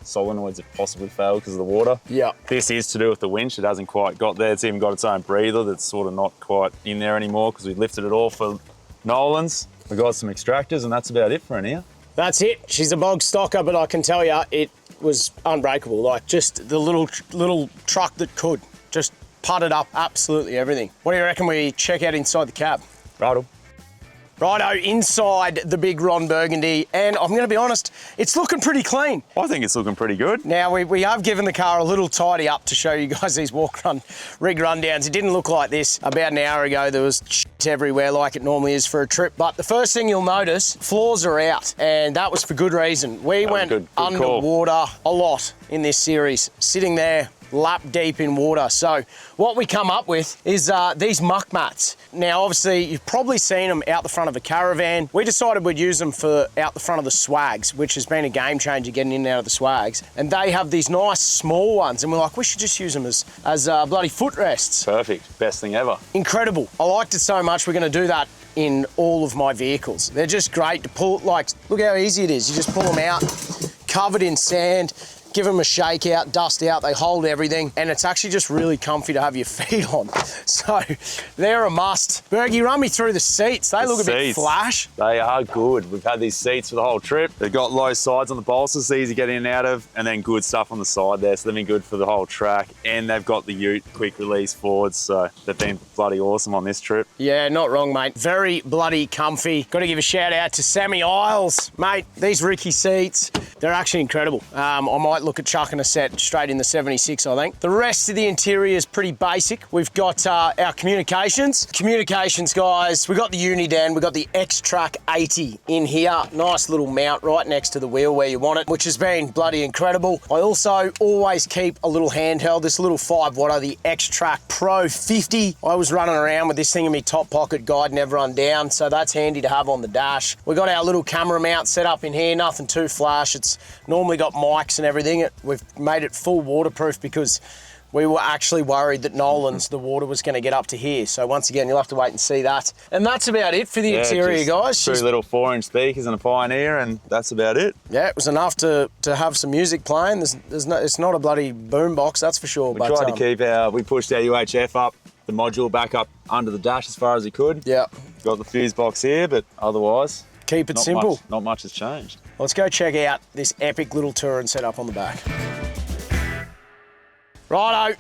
[SPEAKER 3] solenoids have possibly failed because of the water.
[SPEAKER 2] Yeah.
[SPEAKER 3] This is to do with the winch. It hasn't quite got there. It's even got its own breather that's sort of not quite in there anymore because we lifted it all for Nolan's. We got some extractors, and that's about it for in here.
[SPEAKER 2] That's it. She's a bog stocker, but I can tell you it was unbreakable. Like just the little truck that could just putted up absolutely everything. What do you reckon we check out inside the cab? Righto, inside the big Ron Burgundy, and I'm going to be honest, it's looking pretty clean.
[SPEAKER 3] I think it's looking pretty good.
[SPEAKER 2] Now, we have given the car a little tidy up to show you guys these rig rundowns. It didn't look like this about an hour ago. There was shit everywhere like it normally is for a trip, but the first thing you'll notice, floors are out, and that was for good reason. We went underwater a lot in this series, sitting there lap deep in water. So what we come up with is these muck mats. Now, obviously, you've probably seen them out the front of a caravan. We decided we'd use them for out the front of the swags, which has been a game changer getting in and out of the swags. And they have these nice small ones, and we're like, we should just use them as bloody footrests.
[SPEAKER 3] Perfect, best thing ever.
[SPEAKER 2] Incredible. I liked it so much, we're gonna do that in all of my vehicles. They're just great to pull, like, look how easy it is. You just pull them out, covered in sand, give them a shake out, dust out, they hold everything, and it's actually just really comfy to have your feet on. So they're a must. Bergie, run me through the seats. They look a bit flash.
[SPEAKER 3] They are good. We've had these seats for the whole trip. They've got low sides on the bolsters, so easy to get in and out of, and then good stuff on the side there, so they've been good for the whole track. And they've got the Ute quick release forwards, so they've been bloody awesome on this trip.
[SPEAKER 2] Yeah, not wrong, mate. Very bloody comfy. Got to give a shout out to Sammy Isles, mate. These Ricky seats, they're actually incredible. I might look at chucking a set straight in the 76, I think. The rest of the interior is pretty basic. We've got our communications. Communications, guys, we got the Uniden, we got the X-Track 80 in here. Nice little mount right next to the wheel where you want it, which has been bloody incredible. I also always keep a little handheld, this little 5-watt, the X-Track Pro 50. I was running around with this thing in my top pocket, guiding everyone down, so that's handy to have on the dash. We got our little camera mount set up in here, nothing too flash. It's normally got mics and everything. We've made it full waterproof because we were actually worried that Nolan's, the water was going to get up to here. So once again, you'll have to wait and see that. And that's about it for the interior, guys.
[SPEAKER 3] Two little 4-inch speakers and a Pioneer, and that's about it.
[SPEAKER 2] Yeah, it was enough to have some music playing. It's not a bloody boombox, that's for sure.
[SPEAKER 3] We tried to keep we pushed our UHF up, the module back up under the dash as far as we could.
[SPEAKER 2] Yeah.
[SPEAKER 3] Got the fuse box here, but otherwise,
[SPEAKER 2] keep it simple.
[SPEAKER 3] Not much has changed.
[SPEAKER 2] Let's go check out this epic little Touran setup on the back. Righto,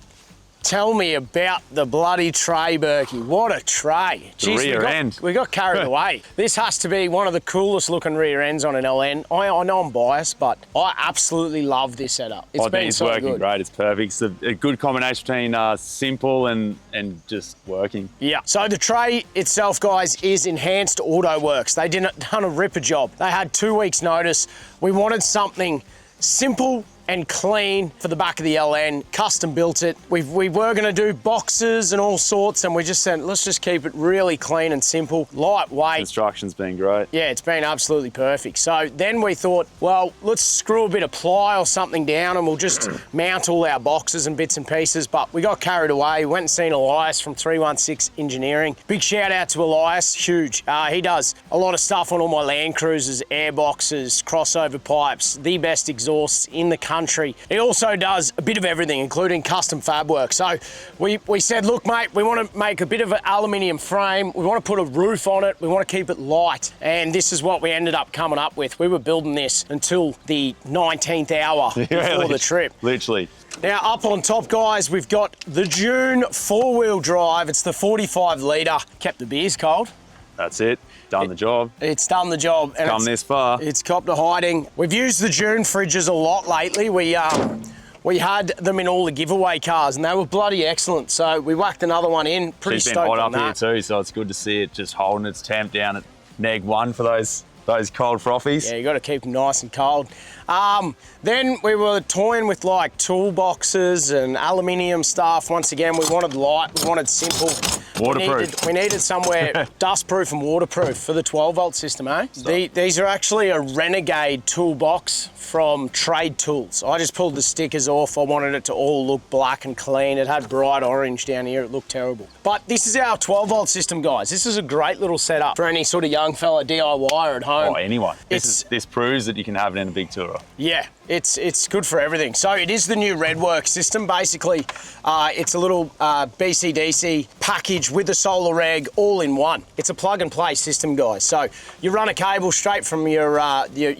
[SPEAKER 2] Tell me about the bloody tray, Berkey. What a tray.
[SPEAKER 3] The rear end.
[SPEAKER 2] We got carried away. This has to be one of the coolest looking rear ends on an LN. I know I'm biased, but I absolutely love this setup.
[SPEAKER 3] I think it's working great. It's perfect. It's a good combination between simple and just working.
[SPEAKER 2] Yeah. So the tray itself, guys, is enhanced auto works. They done a ripper job. They had 2 weeks notice. We wanted something simple and clean for the back of the LN, custom built it. We were gonna do boxes and all sorts, and we just said, let's just keep it really clean and simple, lightweight.
[SPEAKER 3] Construction's been great.
[SPEAKER 2] Yeah, it's been absolutely perfect. So then we thought, well, let's screw a bit of ply or something down and we'll just mount all our boxes and bits and pieces, but we got carried away. Went and seen Elias from 316 Engineering. Big shout out to Elias, huge. He does a lot of stuff on all my Land Cruisers, airboxes, crossover pipes, the best exhausts in the country. He also does a bit of everything, including custom fab work. So we said, look, mate, we want to make a bit of an aluminium frame. We want to put a roof on it. We want to keep it light. And this is what we ended up coming up with. We were building this until the 19th hour before the trip.
[SPEAKER 3] Literally.
[SPEAKER 2] Now, up on top, guys, we've got the June 4-wheel drive. It's the 45 litre. Kept the beers cold.
[SPEAKER 3] That's it. Done the job.
[SPEAKER 2] It's done the job. And
[SPEAKER 3] come this far.
[SPEAKER 2] It's copped a hiding. We've used the June fridges a lot lately. We had them in all the giveaway cars and they were bloody excellent. So we whacked another one in. Pretty stoked on that.
[SPEAKER 3] It's been hot up here too, so it's good to see it just holding its temp down at -1 for those cold frothies.
[SPEAKER 2] Yeah, you got to keep them nice and cold. Then we were toying with like toolboxes and aluminium stuff. Once again, we wanted light, we wanted simple.
[SPEAKER 3] Waterproof.
[SPEAKER 2] We needed somewhere dustproof and waterproof for the 12-volt system, eh? These are actually a Renegade toolbox from Trade Tools. I just pulled the stickers off. I wanted it to all look black and clean. It had bright orange down here. It looked terrible. But this is our 12-volt system, guys. This is a great little setup for any sort of young fella DIYer at home.
[SPEAKER 3] Oh, anyone. This proves that you can have it in a big tourer.
[SPEAKER 2] Yeah, it's good for everything. So it is the new RedWorks system. Basically, it's a little BCDC package with a solar reg all in one. It's a plug and play system, guys. So you run a cable straight from your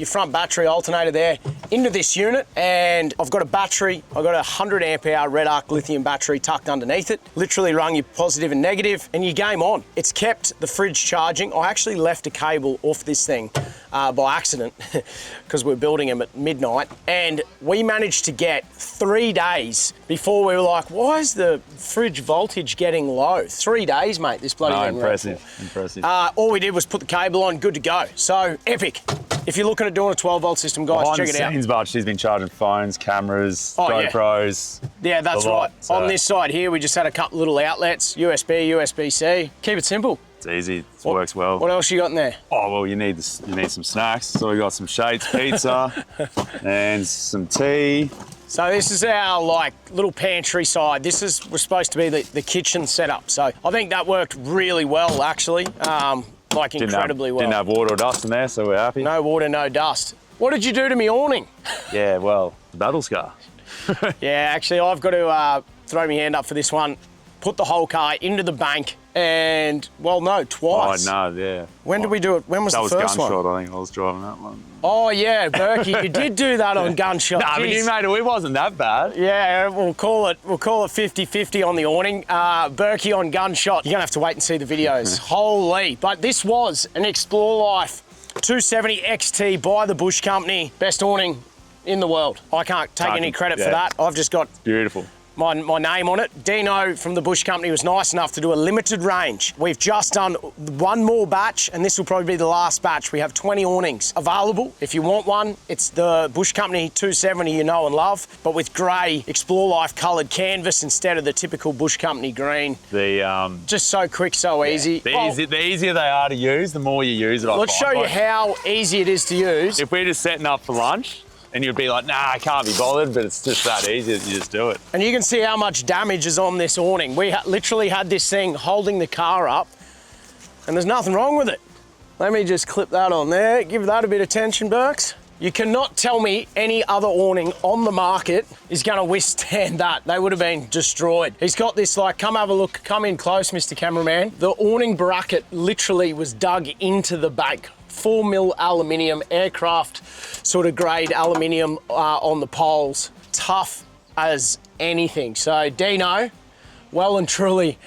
[SPEAKER 2] front battery alternator there into this unit, and I've got a battery. I've got a 100 amp hour red arc lithium battery tucked underneath it. Literally run your positive and negative, and you game on. It's kept the fridge charging. I actually left a cable off this thing by accident because we're building them at midnight, and we managed to get 3 days before we were like, why is the fridge voltage getting low? 3 days, mate, this bloody thing.
[SPEAKER 3] Impressive.
[SPEAKER 2] All we did was put the cable on, good to go. So epic. If you're looking at doing a 12-volt system, guys, check it out.
[SPEAKER 3] Behind the scenes, but she's been charging phones, cameras, GoPros.
[SPEAKER 2] Yeah, that's right.
[SPEAKER 3] So.
[SPEAKER 2] On this side here, we just had a couple little outlets, USB, USB-C. Keep it simple.
[SPEAKER 3] It's easy. It works well.
[SPEAKER 2] What else you got in there?
[SPEAKER 3] Oh, well, you need some snacks. So we got some Shades pizza and some tea.
[SPEAKER 2] So this is our like little pantry side. This was supposed to be the kitchen setup. So I think that worked really well, actually. Incredibly well.
[SPEAKER 3] Didn't have water or dust in there, so we're happy.
[SPEAKER 2] No water, no dust. What did you do to me awning?
[SPEAKER 3] Yeah, well, the battle scar.
[SPEAKER 2] Yeah, actually, I've got to throw my hand up for this one. Put the whole car into the bank and, well, no, twice.
[SPEAKER 3] Oh, no, yeah.
[SPEAKER 2] When did we do it? When was the first one?
[SPEAKER 3] That was Gunshot, I think. I was driving that one.
[SPEAKER 2] Oh, yeah, Berkey, you did do that on Gunshot.
[SPEAKER 3] Nah, but you made it wasn't that bad.
[SPEAKER 2] Yeah, we'll call it 50-50 on the awning. Berkey on Gunshot. You're going to have to wait and see the videos. Holy. But this was an Explore Life 270 XT by the Bush Company. Best awning in the world. I can't take any credit for that. I've just got...
[SPEAKER 3] Beautiful.
[SPEAKER 2] My name on it. Dino from the Bush Company was nice enough to do a limited range. We've just done one more batch, and this will probably be the last batch. We have 20 awnings available. If you want one, it's the Bush Company 270 you know and love, but with grey Explore Life coloured canvas instead of the typical Bush Company green. Just so quick, so easy.
[SPEAKER 3] The easier they are to use, the more you use it.
[SPEAKER 2] Let's show you how easy it is to use.
[SPEAKER 3] If we're just setting up for lunch, and you'd be like, nah, I can't be bothered, but it's just that easy that you just do it.
[SPEAKER 2] And you can see how much damage is on this awning. We literally had this thing holding the car up, and there's nothing wrong with it. Let me just clip that on there. Give that a bit of tension, Burks. You cannot tell me any other awning on the market is gonna withstand that. They would have been destroyed. He's got this, like, come have a look, come in close, Mr. Cameraman. The awning bracket literally was dug into the bank. 4mm aluminium, aircraft sort of grade aluminium on the poles. Tough as anything. So Dino, well and truly,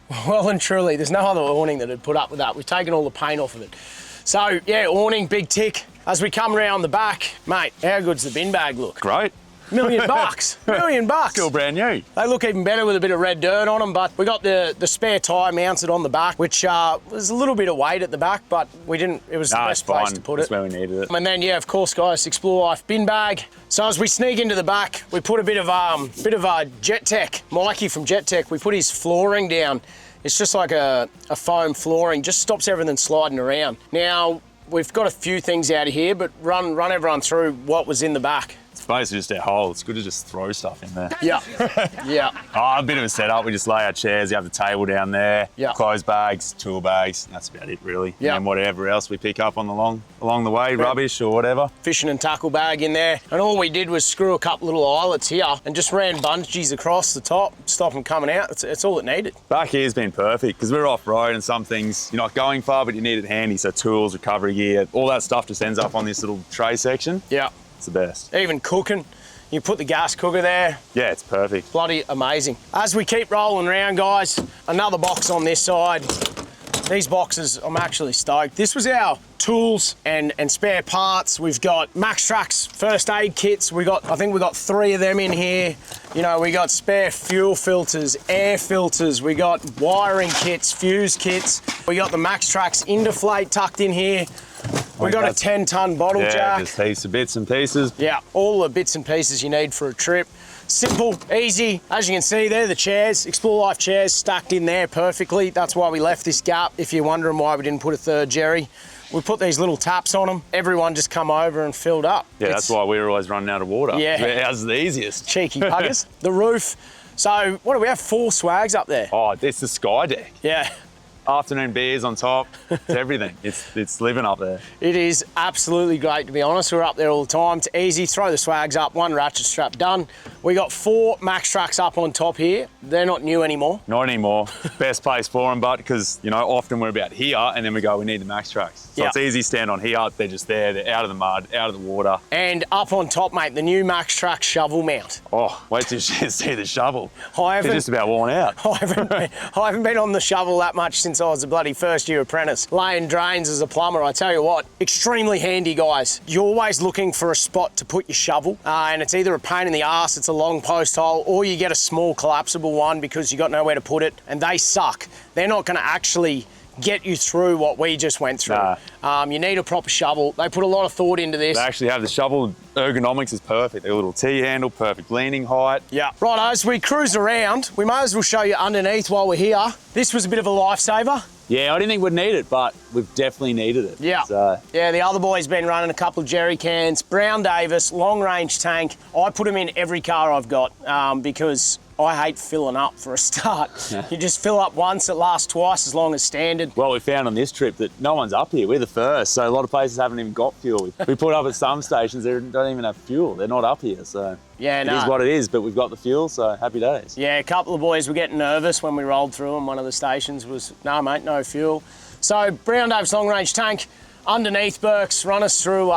[SPEAKER 2] there's no other awning that would put up with that. We've taken all the paint off of it. So yeah, awning, big tick. As we come around the back, mate, how good's the bin bag look?
[SPEAKER 3] Great.
[SPEAKER 2] $1 million, $1 million.
[SPEAKER 3] Still brand new.
[SPEAKER 2] They look even better with a bit of red dirt on them, but we got the spare tyre mounted on the back, which was a little bit of weight at the back, but we didn't, it was the best place to put it.
[SPEAKER 3] That's where we needed it.
[SPEAKER 2] And then, yeah, of course, guys, Explore Life bin bag. So as we sneak into the back, we put a bit of Jet Tech, Mikey from Jet Tech, we put his flooring down. It's just like a foam flooring, just stops everything sliding around. Now, we've got a few things out of here, but run everyone through what was in the back.
[SPEAKER 3] It's basically just our hole. It's good to just throw stuff in there.
[SPEAKER 2] Yeah, yeah.
[SPEAKER 3] Oh, a bit of a setup. We just lay our chairs, you have the table down there,
[SPEAKER 2] Yeah.
[SPEAKER 3] clothes bags, tool bags, and that's about it really.
[SPEAKER 2] Yeah.
[SPEAKER 3] And then whatever else we pick up on along the way, rubbish or whatever.
[SPEAKER 2] Fishing and tackle bag in there. And all we did was screw a couple little eyelets here and just ran bungees across the top, stop them coming out. It's all it needed.
[SPEAKER 3] Back here's been perfect because we're off-road and some things you're not going far, but you need it handy. So tools, recovery gear, all that stuff just ends up on this little tray section.
[SPEAKER 2] Yeah.
[SPEAKER 3] It's the best.
[SPEAKER 2] Even cooking. You put the gas cooker there.
[SPEAKER 3] Yeah, it's perfect.
[SPEAKER 2] Bloody amazing. As we keep rolling around, guys, another box on this side. These boxes, I'm actually stoked. This was our tools and spare parts. We've got MISTRESS first aid kits. I think we got 3 of them in here. You know, we got spare fuel filters, air filters. We got wiring kits, fuse kits. We got the MISTRESS Indeflate tucked in here. We got a 10-ton bottle jack.
[SPEAKER 3] Yeah, just heaps of bits and pieces.
[SPEAKER 2] Yeah, all the bits and pieces you need for a trip. Simple, easy. As you can see there, the chairs, Explore Life chairs stacked in there perfectly. That's why we left this gap. If you're wondering why we didn't put a third Jerry, we put these little taps on them. Everyone just come over and filled up.
[SPEAKER 3] Yeah, that's why we were always running out of water.
[SPEAKER 2] Yeah.
[SPEAKER 3] Ours is the easiest.
[SPEAKER 2] Cheeky buggers. The roof. So what do we have? 4 swags up there.
[SPEAKER 3] Oh, it's the sky deck.
[SPEAKER 2] Yeah.
[SPEAKER 3] Afternoon beers on top. It's everything. It's living up there.
[SPEAKER 2] It is absolutely great, to be honest. We're up there all the time. It's easy. Throw the swags up, 1 ratchet strap done. We got 4 MISTRESS up on top here. They're not new anymore.
[SPEAKER 3] Not anymore. Best place for them, but because, you know, often we're about here and then we go, we need the MISTRESS. So it's easy to stand on here. They're just there. They're out of the mud, out of the water.
[SPEAKER 2] And up on top, mate, the new MISTRESS shovel mount.
[SPEAKER 3] Oh, wait till you see the shovel.
[SPEAKER 2] They're
[SPEAKER 3] just about worn out.
[SPEAKER 2] I haven't been on the shovel that much since I was a bloody first-year apprentice. Laying drains as a plumber, I tell you what, extremely handy, guys. You're always looking for a spot to put your shovel, and it's either a pain in the ass, it's a long post hole, or you get a small collapsible one because you got nowhere to put it, and they suck. They're not going to actually get you through what we just went through.
[SPEAKER 3] Nah.
[SPEAKER 2] You need a proper shovel. They put a lot of thought into this.
[SPEAKER 3] They actually have the shovel. Ergonomics is perfect. They're a little T-handle, perfect leaning height.
[SPEAKER 2] Yeah. Right, as we cruise around, we may as well show you underneath while we're here. This was a bit of a lifesaver.
[SPEAKER 3] Yeah, I didn't think we'd need it, but we've definitely needed it.
[SPEAKER 2] Yeah.
[SPEAKER 3] So.
[SPEAKER 2] Yeah, the other boy's been running a couple of jerry cans. Brown Davis, long range tank. I put them in every car I've got because I hate filling up for a start. You just fill up once, it lasts twice as long as standard.
[SPEAKER 3] Well, we found on this trip that no one's up here. We're the first, so a lot of places haven't even got fuel. We put up at some stations, they don't even have fuel. They're not up here, so
[SPEAKER 2] yeah,
[SPEAKER 3] it is what it is, but we've got the fuel, so happy days.
[SPEAKER 2] Yeah, a couple of boys were getting nervous when we rolled through them. One of the stations was, no mate, no fuel. So Brown Davis long range tank. Underneath, Burks, run us through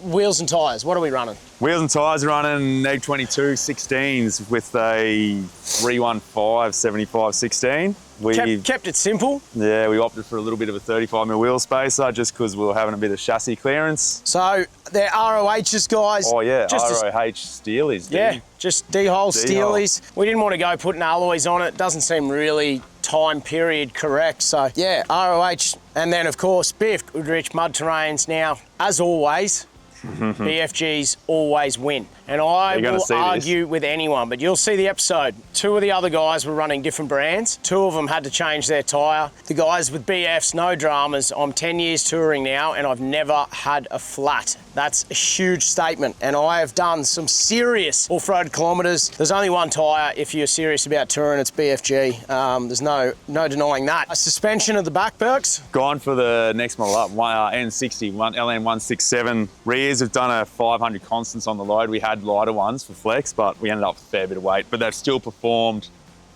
[SPEAKER 2] wheels and tyres. What are we running?
[SPEAKER 3] Wheels and tyres are running Neg 22 16s with a 315 75 16. We
[SPEAKER 2] kept it simple.
[SPEAKER 3] Yeah, we opted for a little bit of a 35mm wheel spacer just because we were having a bit of chassis clearance.
[SPEAKER 2] So they're ROHs, guys.
[SPEAKER 3] Oh yeah,
[SPEAKER 2] just
[SPEAKER 3] ROH Steelies.
[SPEAKER 2] Yeah, just D-hole Steelies. We didn't want to go putting alloys on it. Doesn't seem really time period correct. So yeah, ROH. And then of course, BF Goodrich mud terrains. Now, as always, BFGs always win. And I will argue with anyone, but you'll see the episode. 2 of the other guys were running different brands. 2 of them had to change their tyre. The guys with BFs, no dramas. I'm 10 years touring now and I've never had a flat. That's a huge statement. And I have done some serious off-road kilometres. There's only one tyre if you're serious about touring, it's BFG. There's no denying that. A suspension of the back, Burks?
[SPEAKER 3] Gone for the next model up, N60, LN167 rears. Have done a 500 constants on the load. We had lighter ones for flex, but we ended up with a fair bit of weight, but they've still performed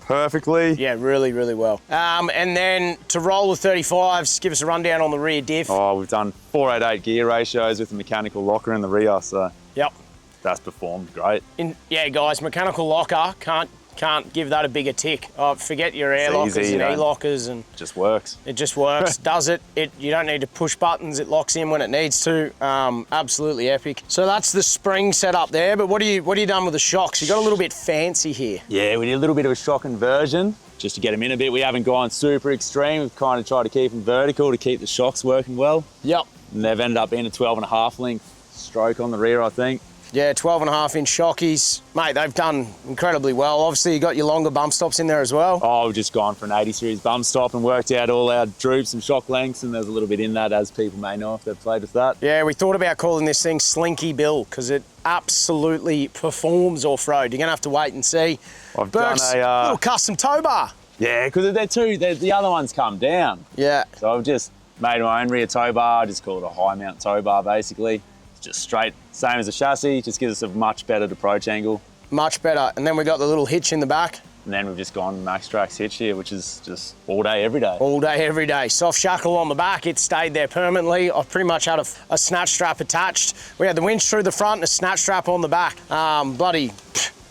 [SPEAKER 3] perfectly.
[SPEAKER 2] Yeah, really, really well. And then to roll with 35s, give us a rundown on the rear diff.
[SPEAKER 3] Oh, we've done 488 gear ratios with the mechanical locker in the rear, so
[SPEAKER 2] yep,
[SPEAKER 3] that's performed great.
[SPEAKER 2] Yeah, guys, mechanical locker, can't Can't give that a bigger tick. Oh, forget your air lockers
[SPEAKER 3] easy,
[SPEAKER 2] and
[SPEAKER 3] you know.
[SPEAKER 2] E-lockers and
[SPEAKER 3] Just works.
[SPEAKER 2] it just works. Does it. You don't need to push buttons. It locks in when it needs to. Absolutely epic. So that's the spring setup there. But what are you done with the shocks? You got a little bit fancy here.
[SPEAKER 3] Yeah, we did a little bit of a shock inversion just to get them in a bit. We haven't gone super extreme. We've kind of tried to keep them vertical to keep the shocks working well.
[SPEAKER 2] Yep.
[SPEAKER 3] And they've ended up being a 12.5 length stroke on the rear, I think.
[SPEAKER 2] Yeah, 12.5-inch shockies. Mate, they've done incredibly well. Obviously, you got your longer bump stops in there as well.
[SPEAKER 3] Oh, we've just gone for an 80 series bump stop and worked out all our droops and shock lengths, and there's a little bit in that, as people may know if they've played with that.
[SPEAKER 2] Yeah, we thought about calling this thing Slinky Bill because it absolutely performs off-road. You're going to have to wait and see.
[SPEAKER 3] I've
[SPEAKER 2] Burks,
[SPEAKER 3] done a...
[SPEAKER 2] little custom tow bar.
[SPEAKER 3] Yeah, because the other ones come down.
[SPEAKER 2] Yeah.
[SPEAKER 3] So I've just made my own rear tow bar. I just call it a high mount tow bar, basically. It's just straight, same as a chassis, just gives us a much better approach angle.
[SPEAKER 2] Much better. And then we got the little hitch in the back.
[SPEAKER 3] And then we've just gone MaxTrax hitch here, which is just all day, every day.
[SPEAKER 2] All day, every day. Soft shackle on the back. It stayed there permanently. I've pretty much had a snatch strap attached. We had the winch through the front and a snatch strap on the back. Bloody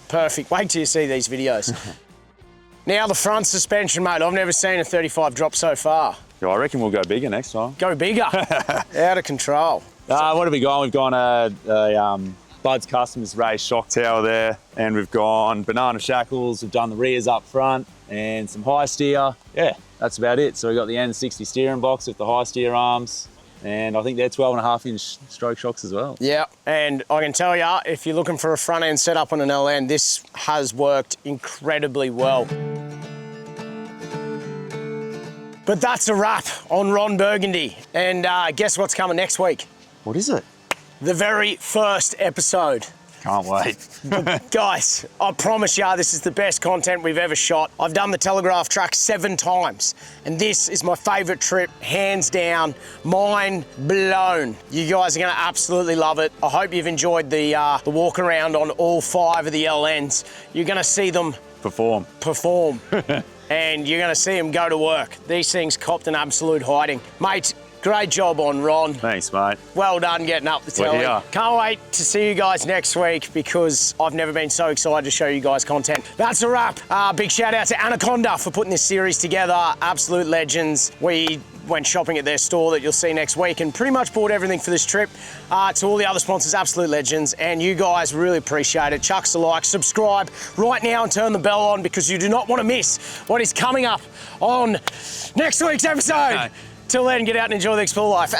[SPEAKER 2] perfect. Wait till you see these videos. Now the front suspension, mate. I've never seen a 35 drop so far.
[SPEAKER 3] Yeah, I reckon we'll go bigger next time.
[SPEAKER 2] Go bigger. Out of control.
[SPEAKER 3] What have we gone? We've gone a Bud's Customs raised shock tower there, and we've gone banana shackles. We've done the rears up front and some high steer. Yeah, that's about it. So we've got the N60 steering box with the high steer arms, and I think they're 12.5-inch stroke shocks as well.
[SPEAKER 2] Yeah, and I can tell you, if you're looking for a front end setup on an LN, this has worked incredibly well. But that's a wrap on Ron Burgundy. And guess what's coming next week?
[SPEAKER 3] What is it?
[SPEAKER 2] The very first episode.
[SPEAKER 3] Can't wait.
[SPEAKER 2] Guys, I promise you, this is the best content we've ever shot. I've done the Telegraph track 7 times, and this is my favourite trip, hands down, mind blown. You guys are going to absolutely love it. I hope you've enjoyed the walk around on all 5 of the LNs. You're going to see them
[SPEAKER 3] Perform.
[SPEAKER 2] And you're going to see them go to work. These things copped an absolute hiding. Mate, great job on Ron.
[SPEAKER 3] Thanks, mate.
[SPEAKER 2] Well done getting up the telly.
[SPEAKER 3] here.
[SPEAKER 2] Can't wait to see you guys next week because I've never been so excited to show you guys content. That's a wrap. Big shout out to Anaconda for putting this series together. Absolute legends. We went shopping at their store that you'll see next week and pretty much bought everything for this trip. To all the other sponsors, absolute legends, and you guys really appreciate it. Chuck us a like, subscribe right now and turn the bell on because you do not want to miss what is coming up on next week's episode. Till then, get out and enjoy the Explore life.